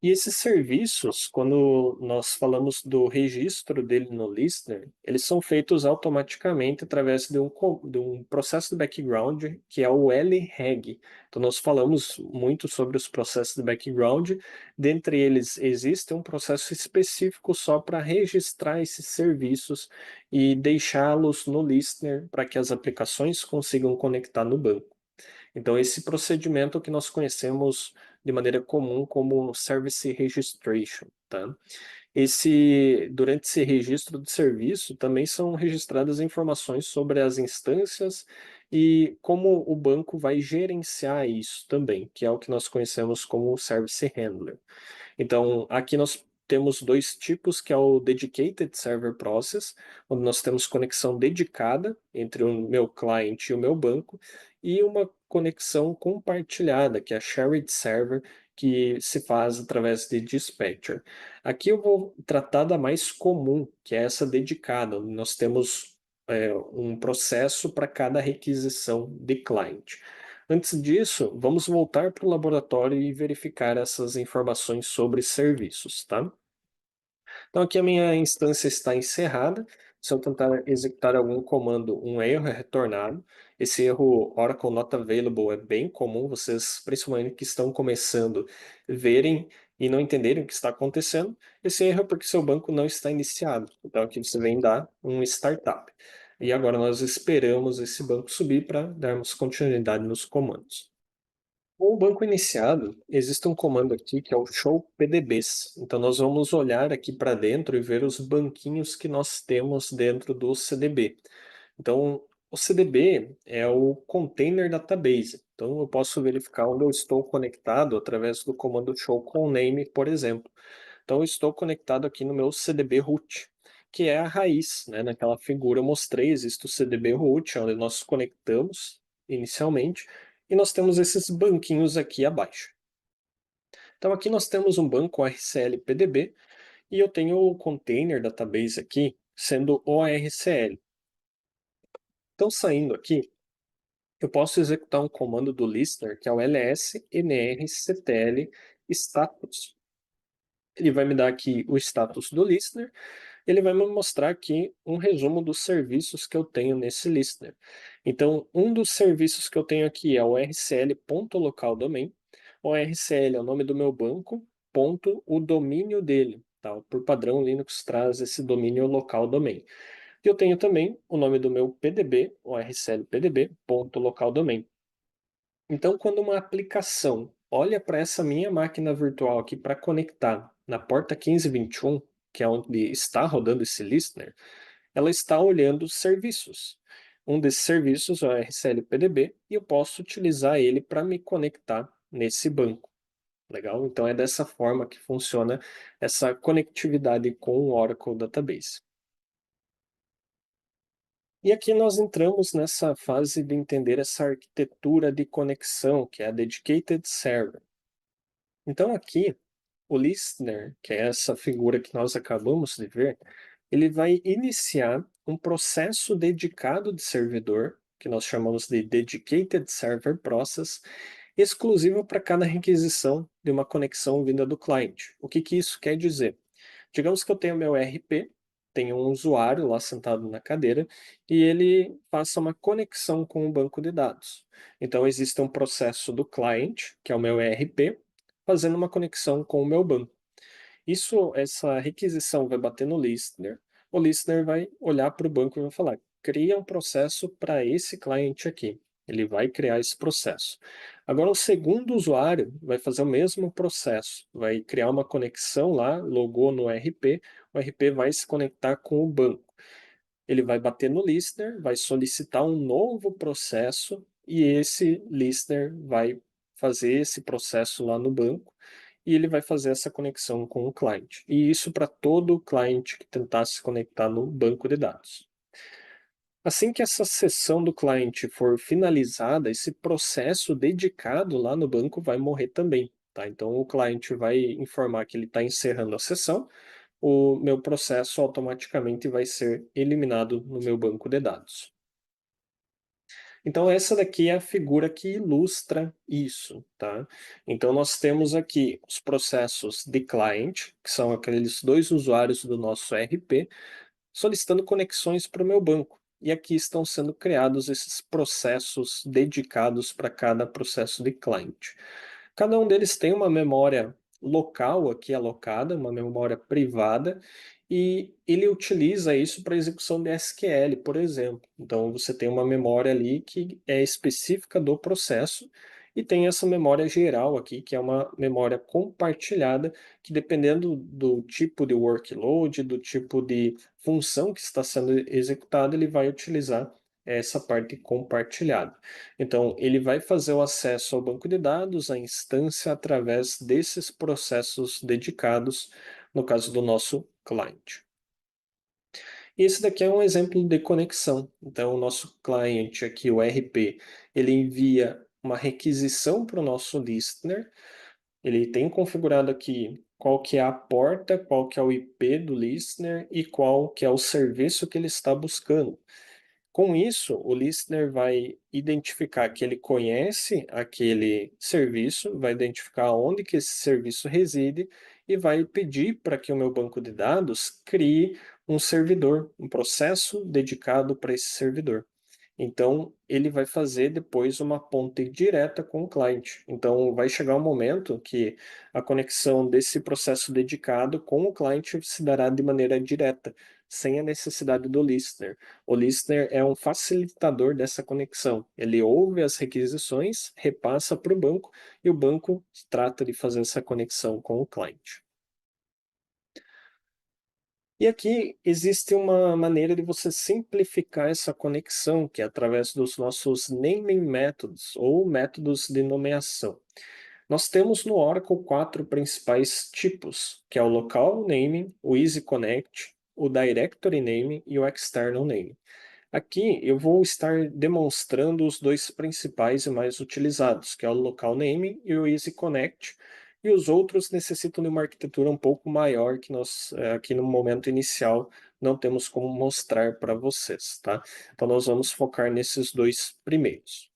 E esses serviços, quando nós falamos do registro dele no Listener, eles são feitos automaticamente através de um processo de background que é o LREG. Então, nós falamos muito sobre os processos de background. Dentre eles, existe um processo específico só para registrar esses serviços e deixá-los no Listener para que as aplicações consigam conectar no banco. Então, esse procedimento é o que nós conhecemos de maneira comum como Service Registration, tá? Durante esse registro de serviço, também são registradas informações sobre as instâncias e como o banco vai gerenciar isso também, que é o que nós conhecemos como Service Handler. Então, aqui nós temos dois tipos, que é o Dedicated Server Process, onde nós temos conexão dedicada entre o meu cliente e o meu banco, e uma conexão compartilhada, que é a Shared Server, que se faz através de Dispatcher. Aqui eu vou tratar da mais comum, que é essa dedicada, onde nós temos um processo para cada requisição de client. Antes disso, vamos voltar para o laboratório e verificar essas informações sobre serviços, tá? Então aqui a minha instância está encerrada. Se eu tentar executar algum comando, um erro é retornado. Esse erro Oracle Not Available é bem comum, vocês, principalmente que estão começando, verem e não entenderem o que está acontecendo. Esse erro é porque seu banco não está iniciado. Então aqui você vem dar um startup. E agora nós esperamos esse banco subir para darmos continuidade nos comandos. Com o banco iniciado, existe um comando aqui que é o show PDBs. Então nós vamos olhar aqui para dentro e ver os banquinhos que nós temos dentro do CDB. Então o CDB é o Container Database. Então eu posso verificar onde eu estou conectado através do comando show com name, por exemplo. Então eu estou conectado aqui no meu CDB root, que é a raiz, né? Naquela figura eu mostrei, existe o CDB root, onde nós conectamos inicialmente, e nós temos esses banquinhos aqui abaixo. Então aqui nós temos um banco RCL PDB e eu tenho o container database aqui sendo ORCL. Então saindo aqui, eu posso executar um comando do listener que é o ls-nrctl status. Ele vai me dar aqui o status do listener, ele vai me mostrar aqui um resumo dos serviços que eu tenho nesse listener. Então, um dos serviços que eu tenho aqui é o rcl.localdomain. O RCL é o nome do meu banco, ponto o domínio dele. Tá? Por padrão, o Linux traz esse domínio local domain. E eu tenho também o nome do meu PDB, o RCL PDB, ponto local domain. Então, quando uma aplicação olha para essa minha máquina virtual aqui para conectar na porta 1521, que é onde está rodando esse listener, ela está olhando serviços. Um desses serviços é o RCL PDB e eu posso utilizar ele para me conectar nesse banco. Legal? Então é dessa forma que funciona essa conectividade com o Oracle Database. E aqui nós entramos nessa fase de entender essa arquitetura de conexão, que é a Dedicated Server. Então aqui, o listener, que é essa figura que nós acabamos de ver, ele vai iniciar um processo dedicado de servidor, que nós chamamos de Dedicated Server Process, exclusivo para cada requisição de uma conexão vinda do cliente. O que que isso quer dizer? Digamos que eu tenho meu RP, tenho um usuário lá sentado na cadeira e ele faça uma conexão com o banco de dados. Então existe um processo do cliente, que é o meu ERP, fazendo uma conexão com o meu banco. Essa requisição vai bater no listener, o listener vai olhar para o banco e vai falar, cria um processo para esse cliente aqui. Ele vai criar esse processo. Agora, o segundo usuário vai fazer o mesmo processo, vai criar uma conexão lá, logou no RP, o RP vai se conectar com o banco. Ele vai bater no listener, vai solicitar um novo processo e esse listener vai fazer esse processo lá no banco e ele vai fazer essa conexão com o cliente. E isso para todo cliente que tentar se conectar no banco de dados. Assim que essa sessão do cliente for finalizada, esse processo dedicado lá no banco vai morrer também. Tá? Então o cliente vai informar que ele está encerrando a sessão, o meu processo automaticamente vai ser eliminado no meu banco de dados. Então essa daqui é a figura que ilustra isso, tá? Então nós temos aqui os processos de client, que são aqueles dois usuários do nosso RP, solicitando conexões para o meu banco. E aqui estão sendo criados esses processos dedicados para cada processo de client. Cada um deles tem uma memória local aqui alocada, uma memória privada, e ele utiliza isso para execução de SQL, por exemplo. Então você tem uma memória ali que é específica do processo e tem essa memória geral aqui, que é uma memória compartilhada, que dependendo do tipo de workload, do tipo de função que está sendo executada, ele vai utilizar essa parte compartilhada. Então, ele vai fazer o acesso ao banco de dados, à instância, através desses processos dedicados, no caso do nosso cliente. E esse daqui é um exemplo de conexão. Então, o nosso cliente aqui, o RP, ele envia uma requisição para o nosso listener. Ele tem configurado aqui qual que é a porta, qual que é o IP do listener e qual que é o serviço que ele está buscando. Com isso, o listener vai identificar que ele conhece aquele serviço, vai identificar onde que esse serviço reside e vai pedir para que o meu banco de dados crie um servidor, um processo dedicado para esse servidor. Então, ele vai fazer depois uma ponte direta com o cliente. Então, vai chegar um momento que a conexão desse processo dedicado com o cliente se dará de maneira direta, sem a necessidade do listener. O listener é um facilitador dessa conexão. Ele ouve as requisições, repassa para o banco e o banco trata de fazer essa conexão com o cliente. E aqui existe uma maneira de você simplificar essa conexão, que é através dos nossos naming methods, ou métodos de nomeação. Nós temos no Oracle 4 principais tipos, que é o Local Naming, o Easy Connect, o Directory Naming e o External Naming. Aqui eu vou estar demonstrando os dois principais e mais utilizados, que é o Local Naming e o Easy Connect, e os outros necessitam de uma arquitetura um pouco maior que nós, aqui no momento inicial, não temos como mostrar para vocês, tá? Então nós vamos focar nesses dois primeiros.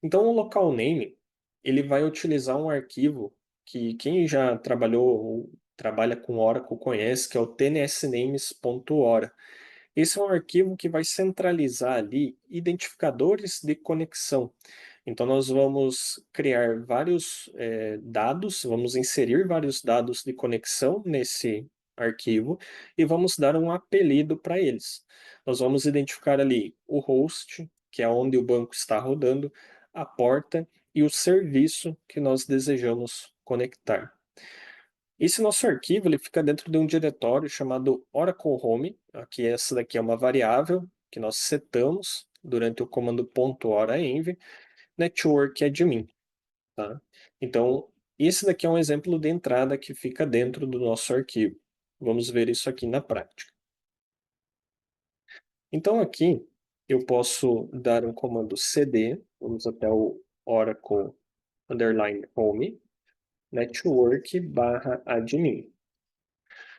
Então o Local Naming, ele vai utilizar um arquivo que quem já trabalhou ou trabalha com Oracle conhece, que é o tnsnames.ora. Esse é um arquivo que vai centralizar ali identificadores de conexão. Então, nós vamos criar vários dados, vamos inserir vários dados de conexão nesse arquivo e vamos dar um apelido para eles. Nós vamos identificar ali o host, que é onde o banco está rodando, a porta e o serviço que nós desejamos conectar. Esse nosso arquivo ele fica dentro de um diretório chamado Oracle Home. Aqui essa daqui é uma variável que nós setamos durante o comando .oraenv network admin, tá? Então, esse daqui é um exemplo de entrada que fica dentro do nosso arquivo. Vamos ver isso aqui na prática. Então aqui eu posso dar um comando cd, vamos até o Oracle underline home network barra admin.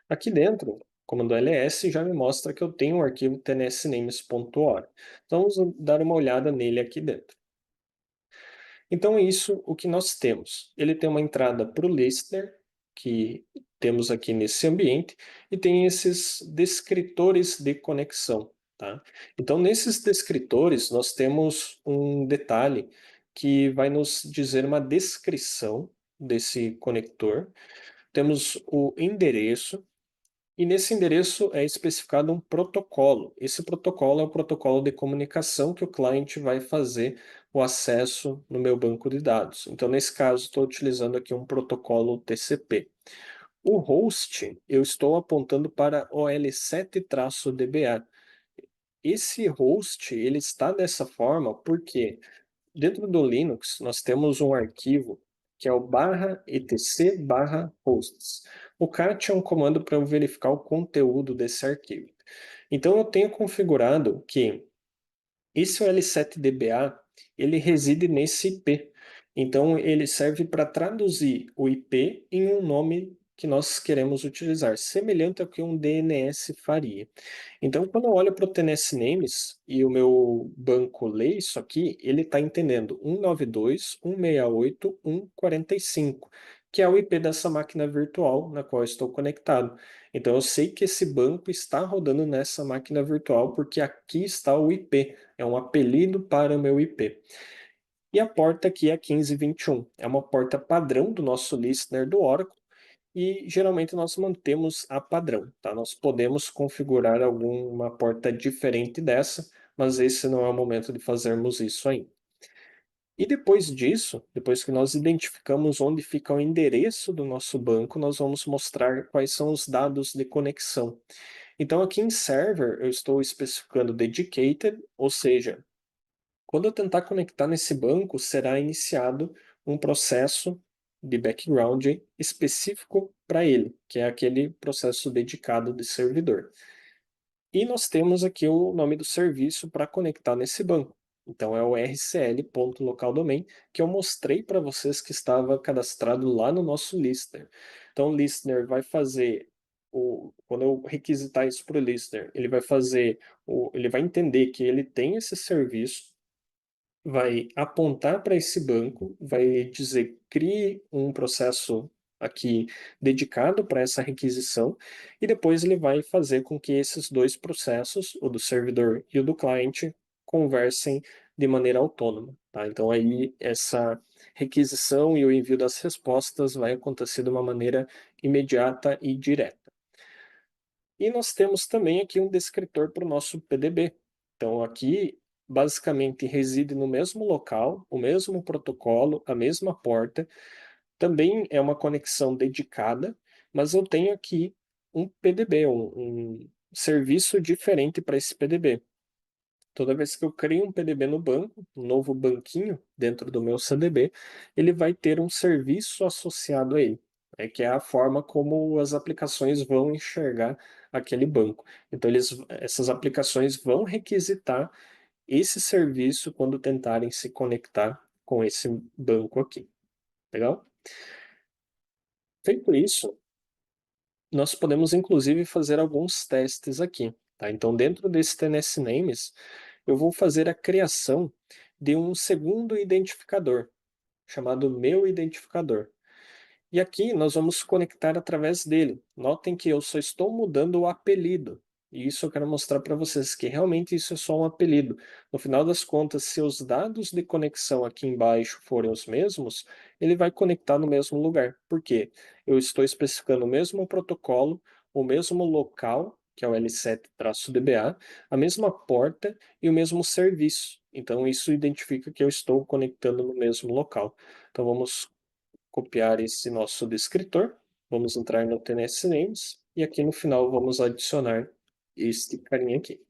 Aqui dentro, o comando ls já me mostra que eu tenho um arquivo tnsnames.ora. Então vamos dar uma olhada nele aqui dentro. Então é isso o que nós temos. Ele tem uma entrada para o listener, que temos aqui nesse ambiente, e tem esses descritores de conexão. Tá? Então nesses descritores nós temos um detalhe que vai nos dizer uma descrição desse conector. Temos o endereço, e nesse endereço é especificado um protocolo. Esse protocolo é o protocolo de comunicação que o cliente vai fazer o acesso no meu banco de dados. Então, nesse caso, estou utilizando aqui um protocolo TCP. O host, eu estou apontando para o L7-DBA. Esse host, ele está dessa forma porque dentro do Linux, nós temos um arquivo que é o /etc/hosts. O cat é um comando para eu verificar o conteúdo desse arquivo. Então, eu tenho configurado que esse L7DBA, ele reside nesse IP. Então, ele serve para traduzir o IP em um nome que nós queremos utilizar, semelhante ao que um DNS faria. Então, quando eu olho para o TNS Names e o meu banco lê isso aqui, ele está entendendo 192.168.145, que é o IP dessa máquina virtual na qual eu estou conectado. Então, eu sei que esse banco está rodando nessa máquina virtual porque aqui está o IP, é um apelido para o meu IP. E a porta aqui é 1521, é uma porta padrão do nosso listener do Oracle, e geralmente nós mantemos a padrão, tá? Nós podemos configurar alguma porta diferente dessa, mas esse não é o momento de fazermos isso ainda. E depois disso, depois que nós identificamos onde fica o endereço do nosso banco, nós vamos mostrar quais são os dados de conexão. Então aqui em server eu estou especificando dedicated, ou seja, quando eu tentar conectar nesse banco, será iniciado um processo de background específico para ele, que é aquele processo dedicado de servidor. E nós temos aqui o nome do serviço para conectar nesse banco. Então é o rcl.localdomain, que eu mostrei para vocês que estava cadastrado lá no nosso listener. Então o listener vai fazer quando eu requisitar isso para o listener, ele vai fazer ele vai entender que ele tem esse serviço, vai apontar para esse banco, vai dizer: "Crie um processo aqui dedicado para essa requisição", e depois ele vai fazer com que esses 2 processos, o do servidor e o do cliente, conversem de maneira autônoma, tá. Então aí essa requisição e o envio das respostas vai acontecer de uma maneira imediata e direta. E nós temos também aqui um descritor para o nosso PDB. Então aqui, basicamente, reside no mesmo local, o mesmo protocolo, a mesma porta, também é uma conexão dedicada, mas eu tenho aqui um PDB, um serviço diferente para esse PDB. Toda vez que eu crio um PDB no banco, um novo banquinho dentro do meu CDB, ele vai ter um serviço associado a ele, que é a forma como as aplicações vão enxergar aquele banco. Então, essas aplicações vão requisitar esse serviço quando tentarem se conectar com esse banco aqui. Legal? Feito isso, nós podemos inclusive fazer alguns testes aqui, tá? Então, dentro desse TNS Names, eu vou fazer a criação de um segundo identificador, chamado meu identificador. E aqui nós vamos conectar através dele. Notem que eu só estou mudando o apelido. E isso eu quero mostrar para vocês que realmente isso é só um apelido. No final das contas, se os dados de conexão aqui embaixo forem os mesmos, ele vai conectar no mesmo lugar. Por quê? Eu estou especificando o mesmo protocolo, o mesmo local, que é o L7-DBA, a mesma porta e o mesmo serviço. Então isso identifica que eu estou conectando no mesmo local. Então vamos copiar esse nosso descritor, vamos entrar no TNS Names e aqui no final vamos adicionar este carinha aqui.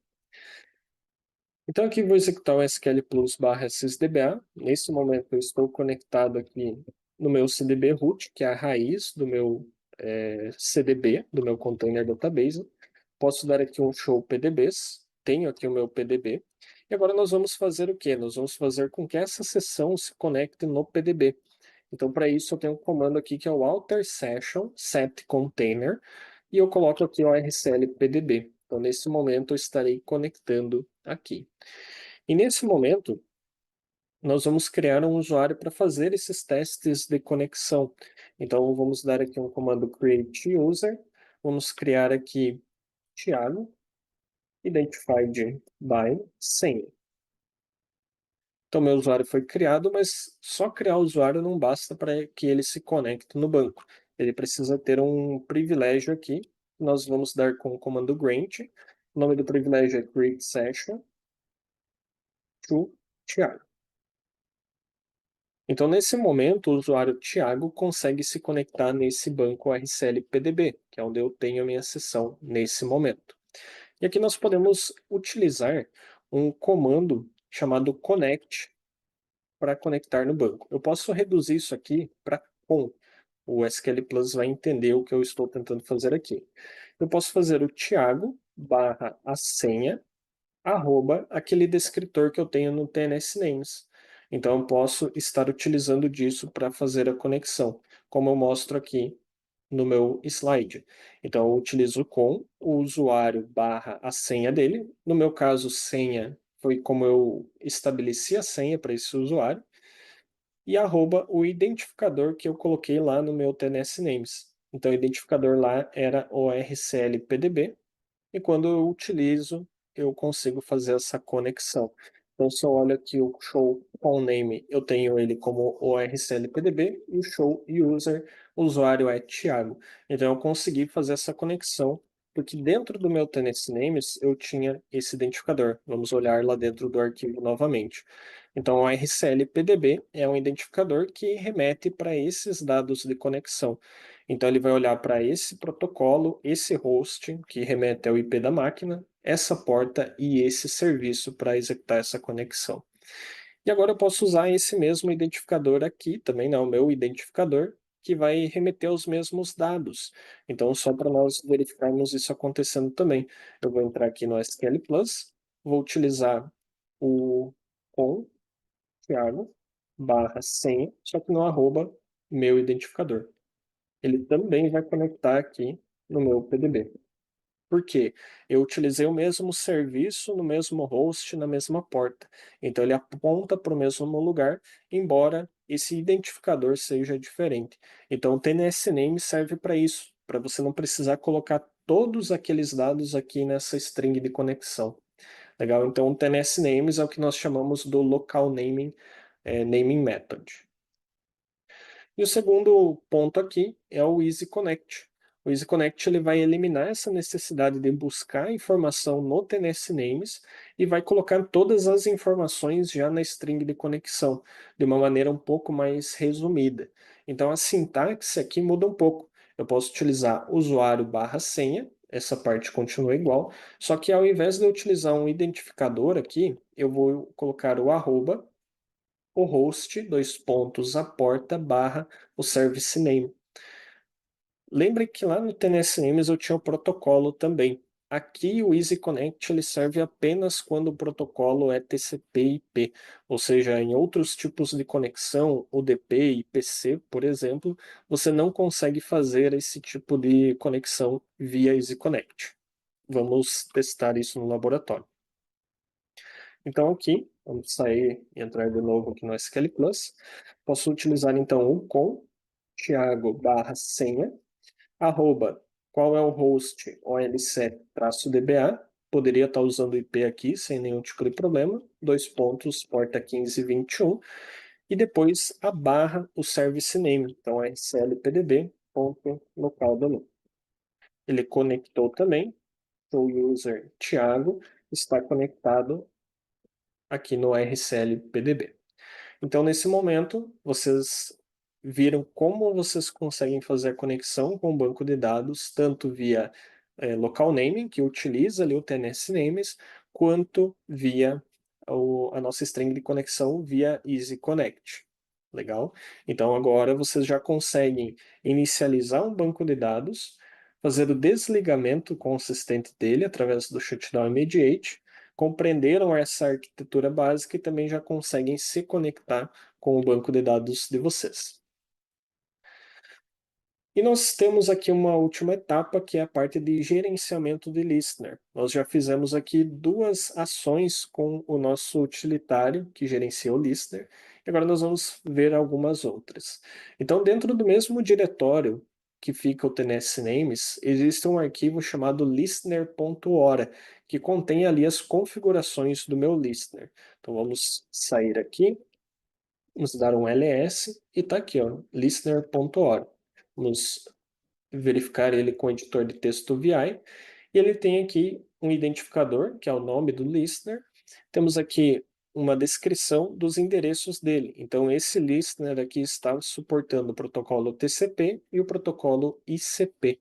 Então aqui vou executar o SQL Plus barra sysdba. Nesse momento eu estou conectado aqui no meu CDB root, que é a raiz do meu CDB, do meu Container Database. Posso dar aqui um show PDBs, tenho aqui o meu PDB. E agora nós vamos fazer o quê? Nós vamos fazer com que essa sessão se conecte no PDB. Então, para isso, eu tenho um comando aqui que é o alter session set container e eu coloco aqui o RCL PDB. Então, nesse momento, eu estarei conectando aqui. E nesse momento, nós vamos criar um usuário para fazer esses testes de conexão. Então, vamos dar aqui um comando create user, vamos criar aqui Thiago, identified by senha. Então, meu usuário foi criado, mas só criar o usuário não basta para que ele se conecte no banco. Ele precisa ter um privilégio aqui. Nós vamos dar com o comando grant. O nome do privilégio é create session to Thiago. Então, nesse momento, o usuário Thiago consegue se conectar nesse banco RCL PDB, que é onde eu tenho a minha sessão nesse momento. E aqui nós podemos utilizar um comando chamado connect para conectar no banco. Eu posso reduzir isso aqui para com. O SQL Plus vai entender o que eu estou tentando fazer aqui. Eu posso fazer o Thiago barra a senha arroba aquele descritor que eu tenho no TNS Names. Então eu posso estar utilizando disso para fazer a conexão, como eu mostro aqui no meu slide. Então eu utilizo com o usuário barra a senha dele. No meu caso, senha foi como eu estabeleci a senha para esse usuário e arroba o identificador que eu coloquei lá no meu TNS Names. Então, o identificador lá era o RCL PDB, e quando eu utilizo, eu consigo fazer essa conexão. Então, se eu olho aqui o show com name, eu tenho ele como o RCL PDB, e o show user, o usuário é Thiago. Então, eu consegui fazer essa conexão, porque dentro do meu TNS Names eu tinha esse identificador. Vamos olhar lá dentro do arquivo novamente. Então, o RCL PDB é um identificador que remete para esses dados de conexão. Então, ele vai olhar para esse protocolo, esse host, que remete ao IP da máquina, essa porta e esse serviço para executar essa conexão. E agora eu posso usar esse mesmo identificador aqui, também não, o meu identificador, que vai remeter aos mesmos dados. Então, só para nós verificarmos isso acontecendo também, eu vou entrar aqui no SQL Plus, vou utilizar o com Thiago barra senha, só que no arroba meu identificador. Ele também vai conectar aqui no meu PDB. Por quê? Eu utilizei o mesmo serviço no mesmo host, na mesma porta. Então ele aponta para o mesmo lugar, embora esse identificador seja diferente. Então o TNS-name serve para isso, para você não precisar colocar todos aqueles dados aqui nessa string de conexão. Legal? Então o TNS-names é o que nós chamamos do local naming method. E o segundo ponto aqui é o Easy Connect. O Easy Connect ele vai eliminar essa necessidade de buscar informação no TNS Names e vai colocar todas as informações já na string de conexão, de uma maneira um pouco mais resumida. Então a sintaxe aqui muda um pouco. Eu posso utilizar usuário barra senha, essa parte continua igual, só que ao invés de eu utilizar um identificador aqui, eu vou colocar o arroba o host, dois pontos, a porta, barra, o service name. Lembre que lá no TNS Names eu tinha o protocolo também. Aqui o Easy Connect ele serve apenas quando o protocolo é TCP/IP, ou seja, em outros tipos de conexão, UDP, IPC, por exemplo, você não consegue fazer esse tipo de conexão via Easy Connect. Vamos testar isso no laboratório. Então aqui, vamos sair e entrar de novo aqui no SQL Plus. Posso utilizar então o com Thiago barra senha, arroba, qual é o host OLC-DBA, poderia estar usando o IP aqui sem nenhum tipo de problema, dois pontos, porta 1521, e depois a barra, o service name, então rclpdb.localdomain. Ele conectou também, o user Thiago está conectado aqui no RCL PDB. Então, nesse momento, vocês viram como vocês conseguem fazer a conexão com o banco de dados, tanto via local naming, que utiliza ali o TNS names, quanto via a nossa string de conexão via Easy Connect. Legal? Então, agora vocês já conseguem inicializar um banco de dados, fazer o desligamento consistente dele através do shutdown immediate, compreenderam essa arquitetura básica e também já conseguem se conectar com o banco de dados de vocês. E nós temos aqui uma última etapa, que é a parte de gerenciamento de listener. Nós já fizemos aqui duas ações com o nosso utilitário, que gerencia o listener, e agora nós vamos ver algumas outras. Então, dentro do mesmo diretório que fica o TNS Names, existe um arquivo chamado listener.ora, que contém ali as configurações do meu listener. Então, vamos sair aqui, vamos dar um ls, e está aqui, ó, listener.ora. Vamos verificar ele com o editor de texto VI, e ele tem aqui um identificador, que é o nome do listener. Temos aqui uma descrição dos endereços dele. Então, esse listener aqui está suportando o protocolo TCP e o protocolo IPC.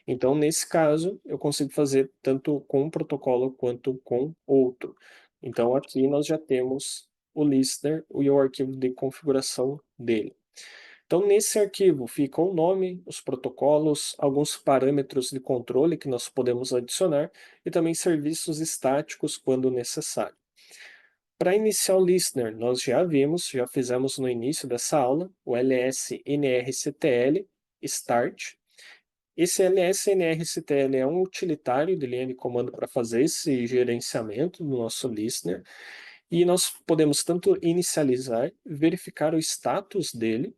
Então, nesse caso, eu consigo fazer tanto com um protocolo quanto com outro. Então, aqui nós já temos o listener e o arquivo de configuração dele. Então, nesse arquivo fica o nome, os protocolos, alguns parâmetros de controle que nós podemos adicionar e também serviços estáticos quando necessário. Para iniciar o listener, nós já vimos, já fizemos no início dessa aula, o ls-nrctl start. Esse ls-nrctl é um utilitário de linha de comando para fazer esse gerenciamento do nosso listener. E nós podemos tanto inicializar, verificar o status dele,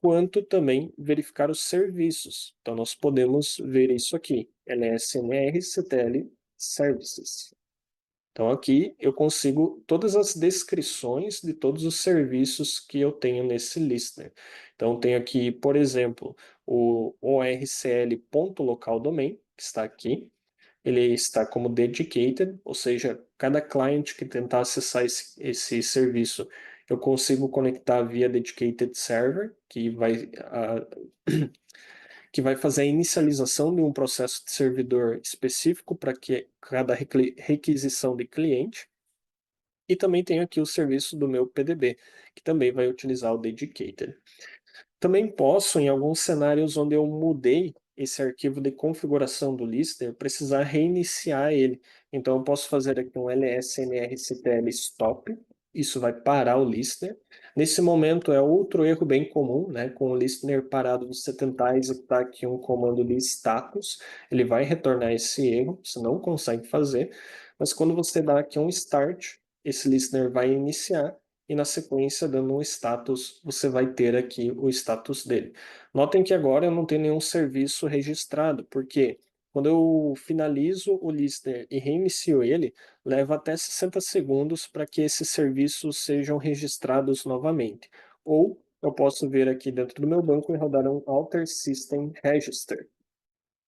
quanto também verificar os serviços. Então, nós podemos ver isso aqui, lsnr-ctl services. Então, aqui eu consigo todas as descrições de todos os serviços que eu tenho nesse listener. Então, tenho aqui, por exemplo, o orcl.localdomain, que está aqui. Ele está como dedicated, ou seja, cada cliente que tentar acessar esse serviço, eu consigo conectar via dedicated server, que vai fazer a inicialização de um processo de servidor específico para que cada requisição de cliente. E também tenho aqui o serviço do meu PDB, que também vai utilizar o dedicated. Também posso, em alguns cenários onde eu mudei esse arquivo de configuração do listener, precisar reiniciar ele. Então, eu posso fazer aqui um lsnrctl stop, isso vai parar o listener. Nesse momento é outro erro bem comum, né? Com o listener parado, você tentar executar aqui um comando de status, ele vai retornar esse erro, você não consegue fazer, mas quando você dá aqui um start, esse listener vai iniciar e na sequência, dando um status, você vai ter aqui o status dele. Notem que agora eu não tenho nenhum serviço registrado, porque quando eu finalizo o listener e reinicio ele, leva até 60 segundos para que esses serviços sejam registrados novamente. Ou eu posso vir aqui dentro do meu banco e rodar um Alter System Register.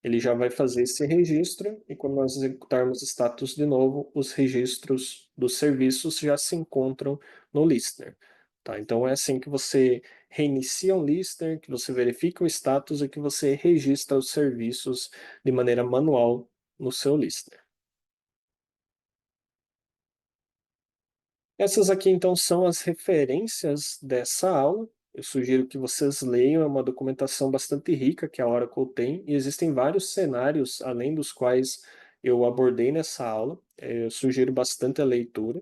Ele já vai fazer esse registro e quando nós executarmos status de novo, os registros dos serviços já se encontram no listener. Tá? Então é assim que você reinicia um listener, que você verifica o status e que você registra os serviços de maneira manual no seu listener. Essas aqui, então, são as referências dessa aula. Eu sugiro que vocês leiam, é uma documentação bastante rica que a Oracle tem, e existem vários cenários, além dos quais eu abordei nessa aula. Eu sugiro bastante a leitura.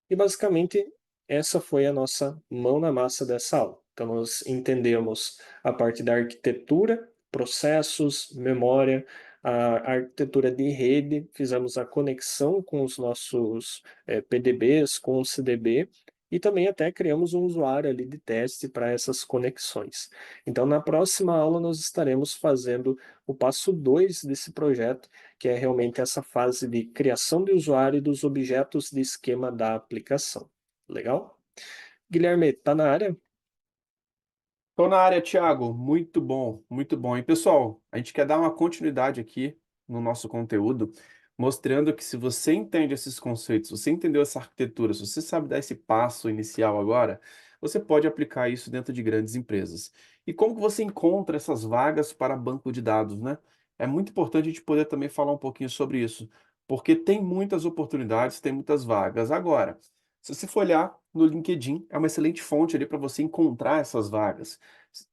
E basicamente essa foi a nossa mão na massa dessa aula. Então nós entendemos a parte da arquitetura, processos, memória, a arquitetura de rede, fizemos a conexão com os nossos PDBs, com o CDB, e também até criamos um usuário ali de teste para essas conexões. Então na próxima aula nós estaremos fazendo o passo 2 desse projeto, que é realmente essa fase de criação de usuário e dos objetos de esquema da aplicação. Legal? Guilherme, tá na área? Estou na área, Thiago. Muito bom, muito bom. E pessoal, a gente quer dar uma continuidade aqui no nosso conteúdo, mostrando que se você entende esses conceitos, se você entendeu essa arquitetura, se você sabe dar esse passo inicial agora, você pode aplicar isso dentro de grandes empresas. E como que você encontra essas vagas para banco de dados, né? É muito importante a gente poder também falar um pouquinho sobre isso, porque tem muitas oportunidades, tem muitas vagas. Agora, se você for olhar no LinkedIn, é uma excelente fonte ali para você encontrar essas vagas.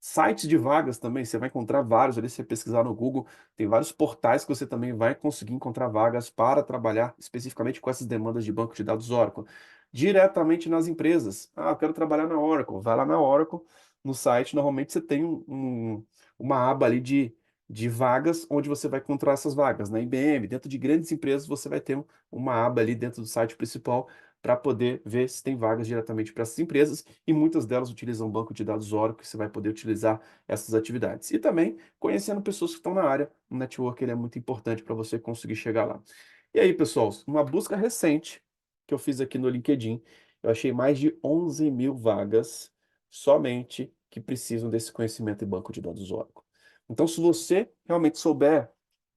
Sites de vagas também, você vai encontrar vários ali, se você pesquisar no Google, tem vários portais que você também vai conseguir encontrar vagas para trabalhar especificamente com essas demandas de banco de dados Oracle. Diretamente nas empresas. Ah, eu quero trabalhar na Oracle. Vai lá na Oracle, no site, normalmente você tem uma aba ali de vagas, onde você vai encontrar essas vagas. Na IBM, dentro de grandes empresas, você vai ter uma aba ali dentro do site principal para poder ver se tem vagas diretamente para essas empresas, e muitas delas utilizam banco de dados Oracle, que você vai poder utilizar essas atividades. E também conhecendo pessoas que estão na área, o network ele é muito importante para você conseguir chegar lá. E aí, pessoal, uma busca recente que eu fiz aqui no LinkedIn, eu achei mais de 11 mil vagas somente que precisam desse conhecimento em banco de dados Oracle. Então, se você realmente souber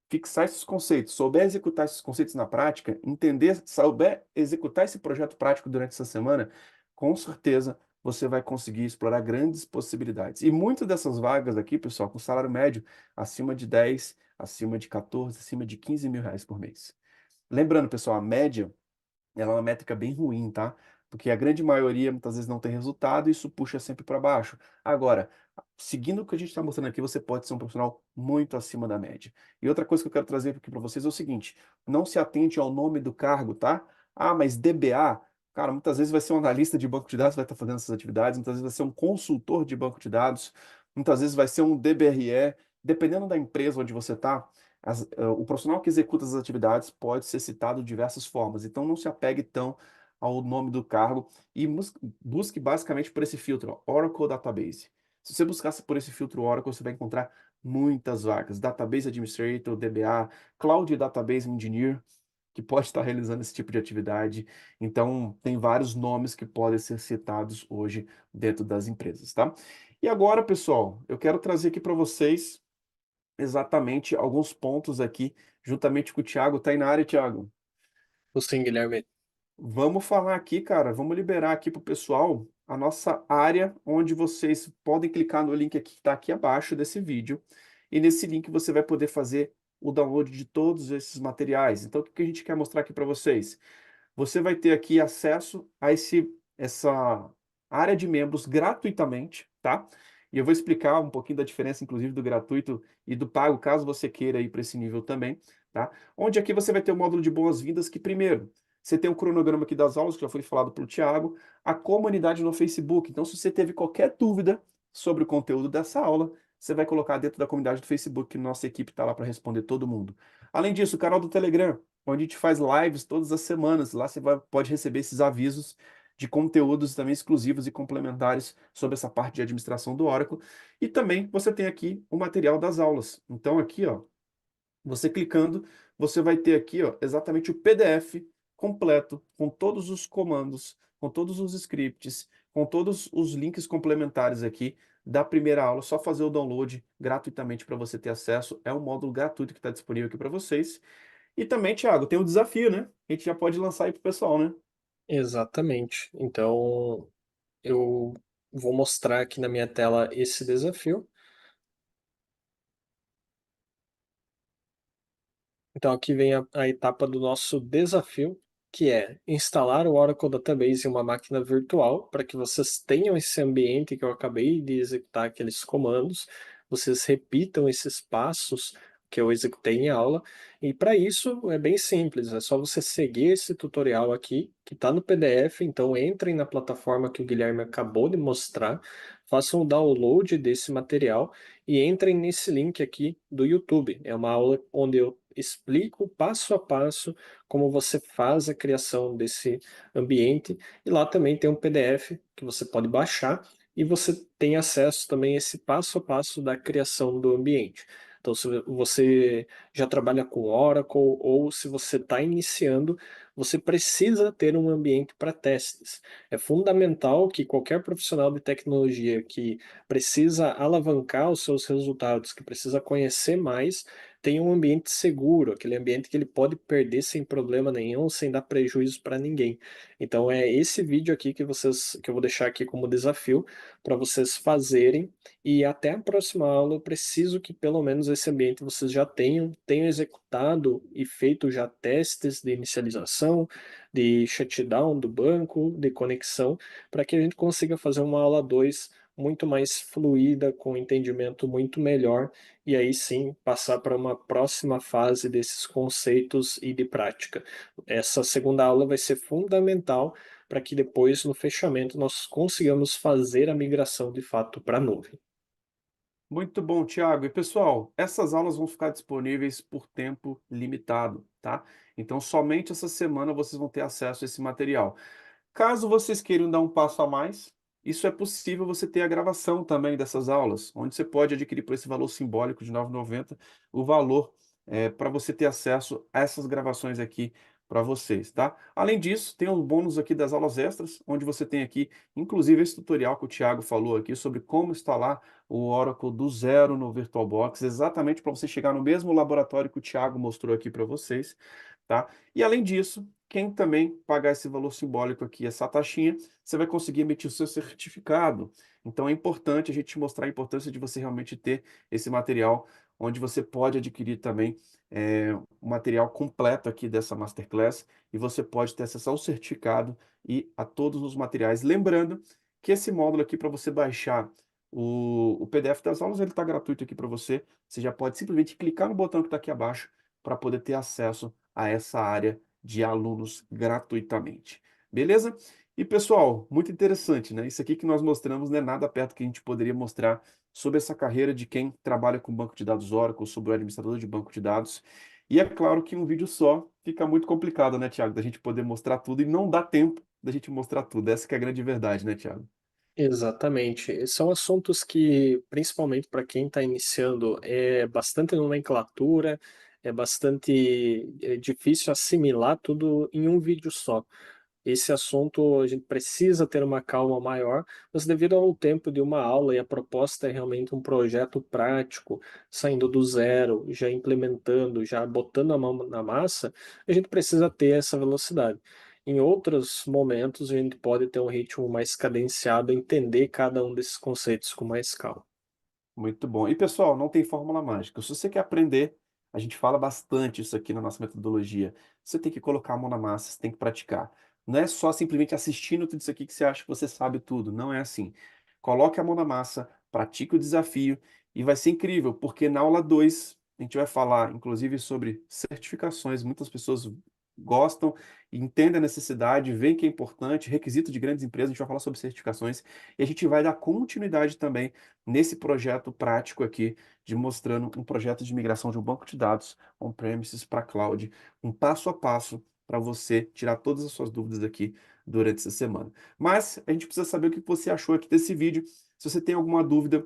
fixar esses conceitos, souber executar esses conceitos na prática, entender, souber executar esse projeto prático durante essa semana, com certeza você vai conseguir explorar grandes possibilidades. E muitas dessas vagas aqui, pessoal, com salário médio acima de 10, acima de 14, acima de 15 mil reais por mês. Lembrando, pessoal, a média ela é uma métrica bem ruim, tá? Porque a grande maioria muitas vezes não tem resultado e isso puxa sempre para baixo. Agora, seguindo o que a gente está mostrando aqui, você pode ser um profissional muito acima da média. E outra coisa que eu quero trazer aqui para vocês é o seguinte: não se atente ao nome do cargo, tá? Ah, mas DBA, cara, muitas vezes vai ser um analista de banco de dados, vai estar fazendo essas atividades, muitas vezes vai ser um consultor de banco de dados, muitas vezes vai ser um DBRE, dependendo da empresa onde você está. O profissional que executa as atividades pode ser citado de diversas formas, então não se apegue tão ao nome do cargo e busque basicamente por esse filtro, ó, Oracle Database. Se você buscasse por esse filtro Oracle, você vai encontrar muitas vagas, Database Administrator, DBA, Cloud Database Engineer, que pode estar realizando esse tipo de atividade. Então, tem vários nomes que podem ser citados hoje dentro das empresas, tá? E agora, pessoal, eu quero trazer aqui para vocês exatamente alguns pontos aqui, juntamente com o Thiago. Tá aí na área, Thiago? Sim, Guilherme. Vamos falar aqui, cara, vamos liberar aqui para o pessoal a nossa área, onde vocês podem clicar no link aqui que está aqui abaixo desse vídeo, e nesse link você vai poder fazer o download de todos esses materiais. Então, o que que a gente quer mostrar aqui para vocês? Você vai ter aqui acesso a essa área de membros gratuitamente, tá? E eu vou explicar um pouquinho da diferença, inclusive, do gratuito e do pago, caso você queira ir para esse nível também, tá? Onde aqui você vai ter o módulo de boas-vindas, que primeiro, Você tem o cronograma aqui das aulas, que já foi falado pelo Thiago, a comunidade no Facebook. Então, se você teve qualquer dúvida sobre o conteúdo dessa aula, você vai colocar dentro da comunidade do Facebook, que nossa equipe está lá para responder todo mundo. Além disso, o canal do Telegram, onde a gente faz lives todas as semanas. Lá você pode receber esses avisos de conteúdos também exclusivos e complementares sobre essa parte de administração do Oracle. E também você tem aqui o material das aulas. Então, aqui, ó, você clicando, você vai ter aqui, ó, exatamente o PDF completo, com todos os comandos, com todos os scripts, com todos os links complementares aqui da primeira aula. Só fazer o download gratuitamente para você ter acesso. É um módulo gratuito que está disponível aqui para vocês. E também, Thiago, tem o desafio, né? A gente já pode lançar aí pro pessoal, né? Exatamente. Então, eu vou mostrar aqui na minha tela esse desafio. Então, aqui vem a etapa do nosso desafio, que é instalar o Oracle Database em uma máquina virtual, para que vocês tenham esse ambiente que eu acabei de executar aqueles comandos, vocês repitam esses passos que eu executei em aula, e para isso é bem simples, é só você seguir esse tutorial aqui, que está no PDF, então entrem na plataforma que o Guilherme acabou de mostrar, façam o download desse material e entrem nesse link aqui do YouTube. É uma aula onde eu explico passo a passo como você faz a criação desse ambiente, e lá também tem um PDF que você pode baixar e você tem acesso também a esse passo a passo da criação do ambiente. Então, se você já trabalha com Oracle ou se você está iniciando, você precisa ter um ambiente para testes. É fundamental que qualquer profissional de tecnologia que precisa alavancar os seus resultados, que precisa conhecer mais, tenha um ambiente seguro, aquele ambiente que ele pode perder sem problema nenhum, sem dar prejuízo para ninguém. Então é esse vídeo aqui que eu vou deixar aqui como desafio para vocês fazerem, e até a próxima aula eu preciso que pelo menos esse ambiente vocês já tenham executado e feito já testes de inicialização, de shutdown do banco, de conexão, para que a gente consiga fazer uma aula 2 muito mais fluida, com um entendimento muito melhor, e aí sim passar para uma próxima fase desses conceitos e de prática. Essa segunda aula vai ser fundamental para que depois, no fechamento, nós consigamos fazer a migração de fato para a nuvem. Muito bom, Thiago. E pessoal, essas aulas vão ficar disponíveis por tempo limitado, tá? Então, somente essa semana vocês vão ter acesso a esse material. Caso vocês queiram dar um passo a mais, isso é possível você ter a gravação também dessas aulas, onde você pode adquirir por esse valor simbólico de R$ 9,90 o valor para você ter acesso a essas gravações aqui para vocês, tá? Além disso, tem um bônus aqui das aulas extras, onde você tem aqui, inclusive, esse tutorial que o Thiago falou aqui sobre como instalar o Oracle do zero no VirtualBox, exatamente para você chegar no mesmo laboratório que o Thiago mostrou aqui para vocês, tá? E além disso, quem também pagar esse valor simbólico aqui, essa taxinha, você vai conseguir emitir o seu certificado. Então é importante a gente mostrar a importância de você realmente ter esse material, onde você pode adquirir também o material completo aqui dessa Masterclass, e você pode ter acesso ao certificado e a todos os materiais. Lembrando que esse módulo aqui, para você baixar o PDF das aulas, ele está gratuito aqui para você. Você já pode simplesmente clicar no botão que está aqui abaixo para poder ter acesso a essa área de alunos gratuitamente. Beleza? E pessoal, muito interessante, né? Isso aqui que nós mostramos não é nada perto que a gente poderia mostrar sobre essa carreira de quem trabalha com banco de dados Oracle, sobre o administrador de banco de dados. E é claro que um vídeo só fica muito complicado, né, Thiago? Da gente poder mostrar tudo e não dá tempo da gente mostrar tudo. Essa que é a grande verdade, né, Thiago? Exatamente. São assuntos que, principalmente para quem está iniciando, é bastante nomenclatura, é bastante difícil assimilar tudo em um vídeo só. Esse assunto a gente precisa ter uma calma maior, mas devido ao tempo de uma aula e a proposta é realmente um projeto prático, saindo do zero, já implementando, já botando a mão na massa, a gente precisa ter essa velocidade. Em outros momentos, a gente pode ter um ritmo mais cadenciado, entender cada um desses conceitos com mais calma. Muito bom. E pessoal, não tem fórmula mágica. Se você quer aprender, a gente fala bastante isso aqui na nossa metodologia. Você tem que colocar a mão na massa, você tem que praticar. Não é só simplesmente assistindo tudo isso aqui que você acha que você sabe tudo. Não é assim. Coloque a mão na massa, pratique o desafio e vai ser incrível, porque na aula 2 a gente vai falar, inclusive, sobre certificações. Muitas pessoas gostam, entendem a necessidade, veem que é importante, requisito de grandes empresas, a gente vai falar sobre certificações, e a gente vai dar continuidade também nesse projeto prático aqui, de mostrando um projeto de migração de um banco de dados on-premises para cloud, um passo a passo para você tirar todas as suas dúvidas aqui durante essa semana. Mas a gente precisa saber o que você achou aqui desse vídeo. Se você tem alguma dúvida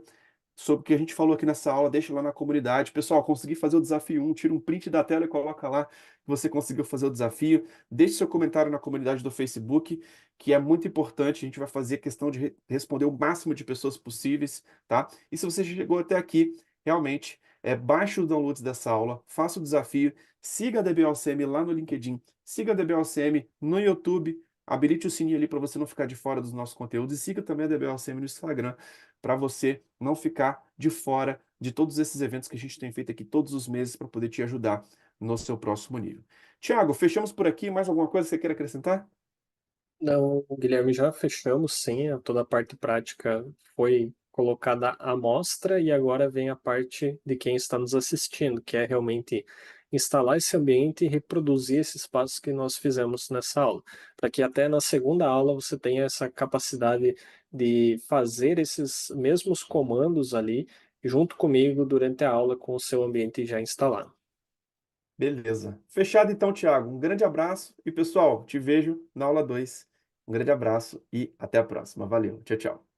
sobre o que a gente falou aqui nessa aula, deixa lá na comunidade. Pessoal, consegui fazer o desafio 1, tira um print da tela e coloca lá que você conseguiu fazer o desafio. Deixe seu comentário na comunidade do Facebook, que é muito importante. A gente vai fazer questão de responder o máximo de pessoas possíveis, tá? E se você chegou até aqui, realmente, baixe os downloads dessa aula, faça o desafio, siga a DBOCM lá no LinkedIn, siga a DBOCM no YouTube, habilite o sininho ali para você não ficar de fora dos nossos conteúdos e siga também a DBOCM no Instagram para você não ficar de fora de todos esses eventos que a gente tem feito aqui todos os meses para poder te ajudar no seu próximo nível. Tiago, fechamos por aqui. Mais alguma coisa que você queira acrescentar? Não, Guilherme, já fechamos, sim, toda a parte prática foi colocada à mostra e agora vem a parte de quem está nos assistindo, que é realmente instalar esse ambiente e reproduzir esses passos que nós fizemos nessa aula, para que até na segunda aula você tenha essa capacidade de fazer esses mesmos comandos ali junto comigo durante a aula com o seu ambiente já instalado. Beleza. Fechado então, Tiago. Um grande abraço e, pessoal, te vejo na aula 2. Um grande abraço e até a próxima. Valeu. Tchau, tchau.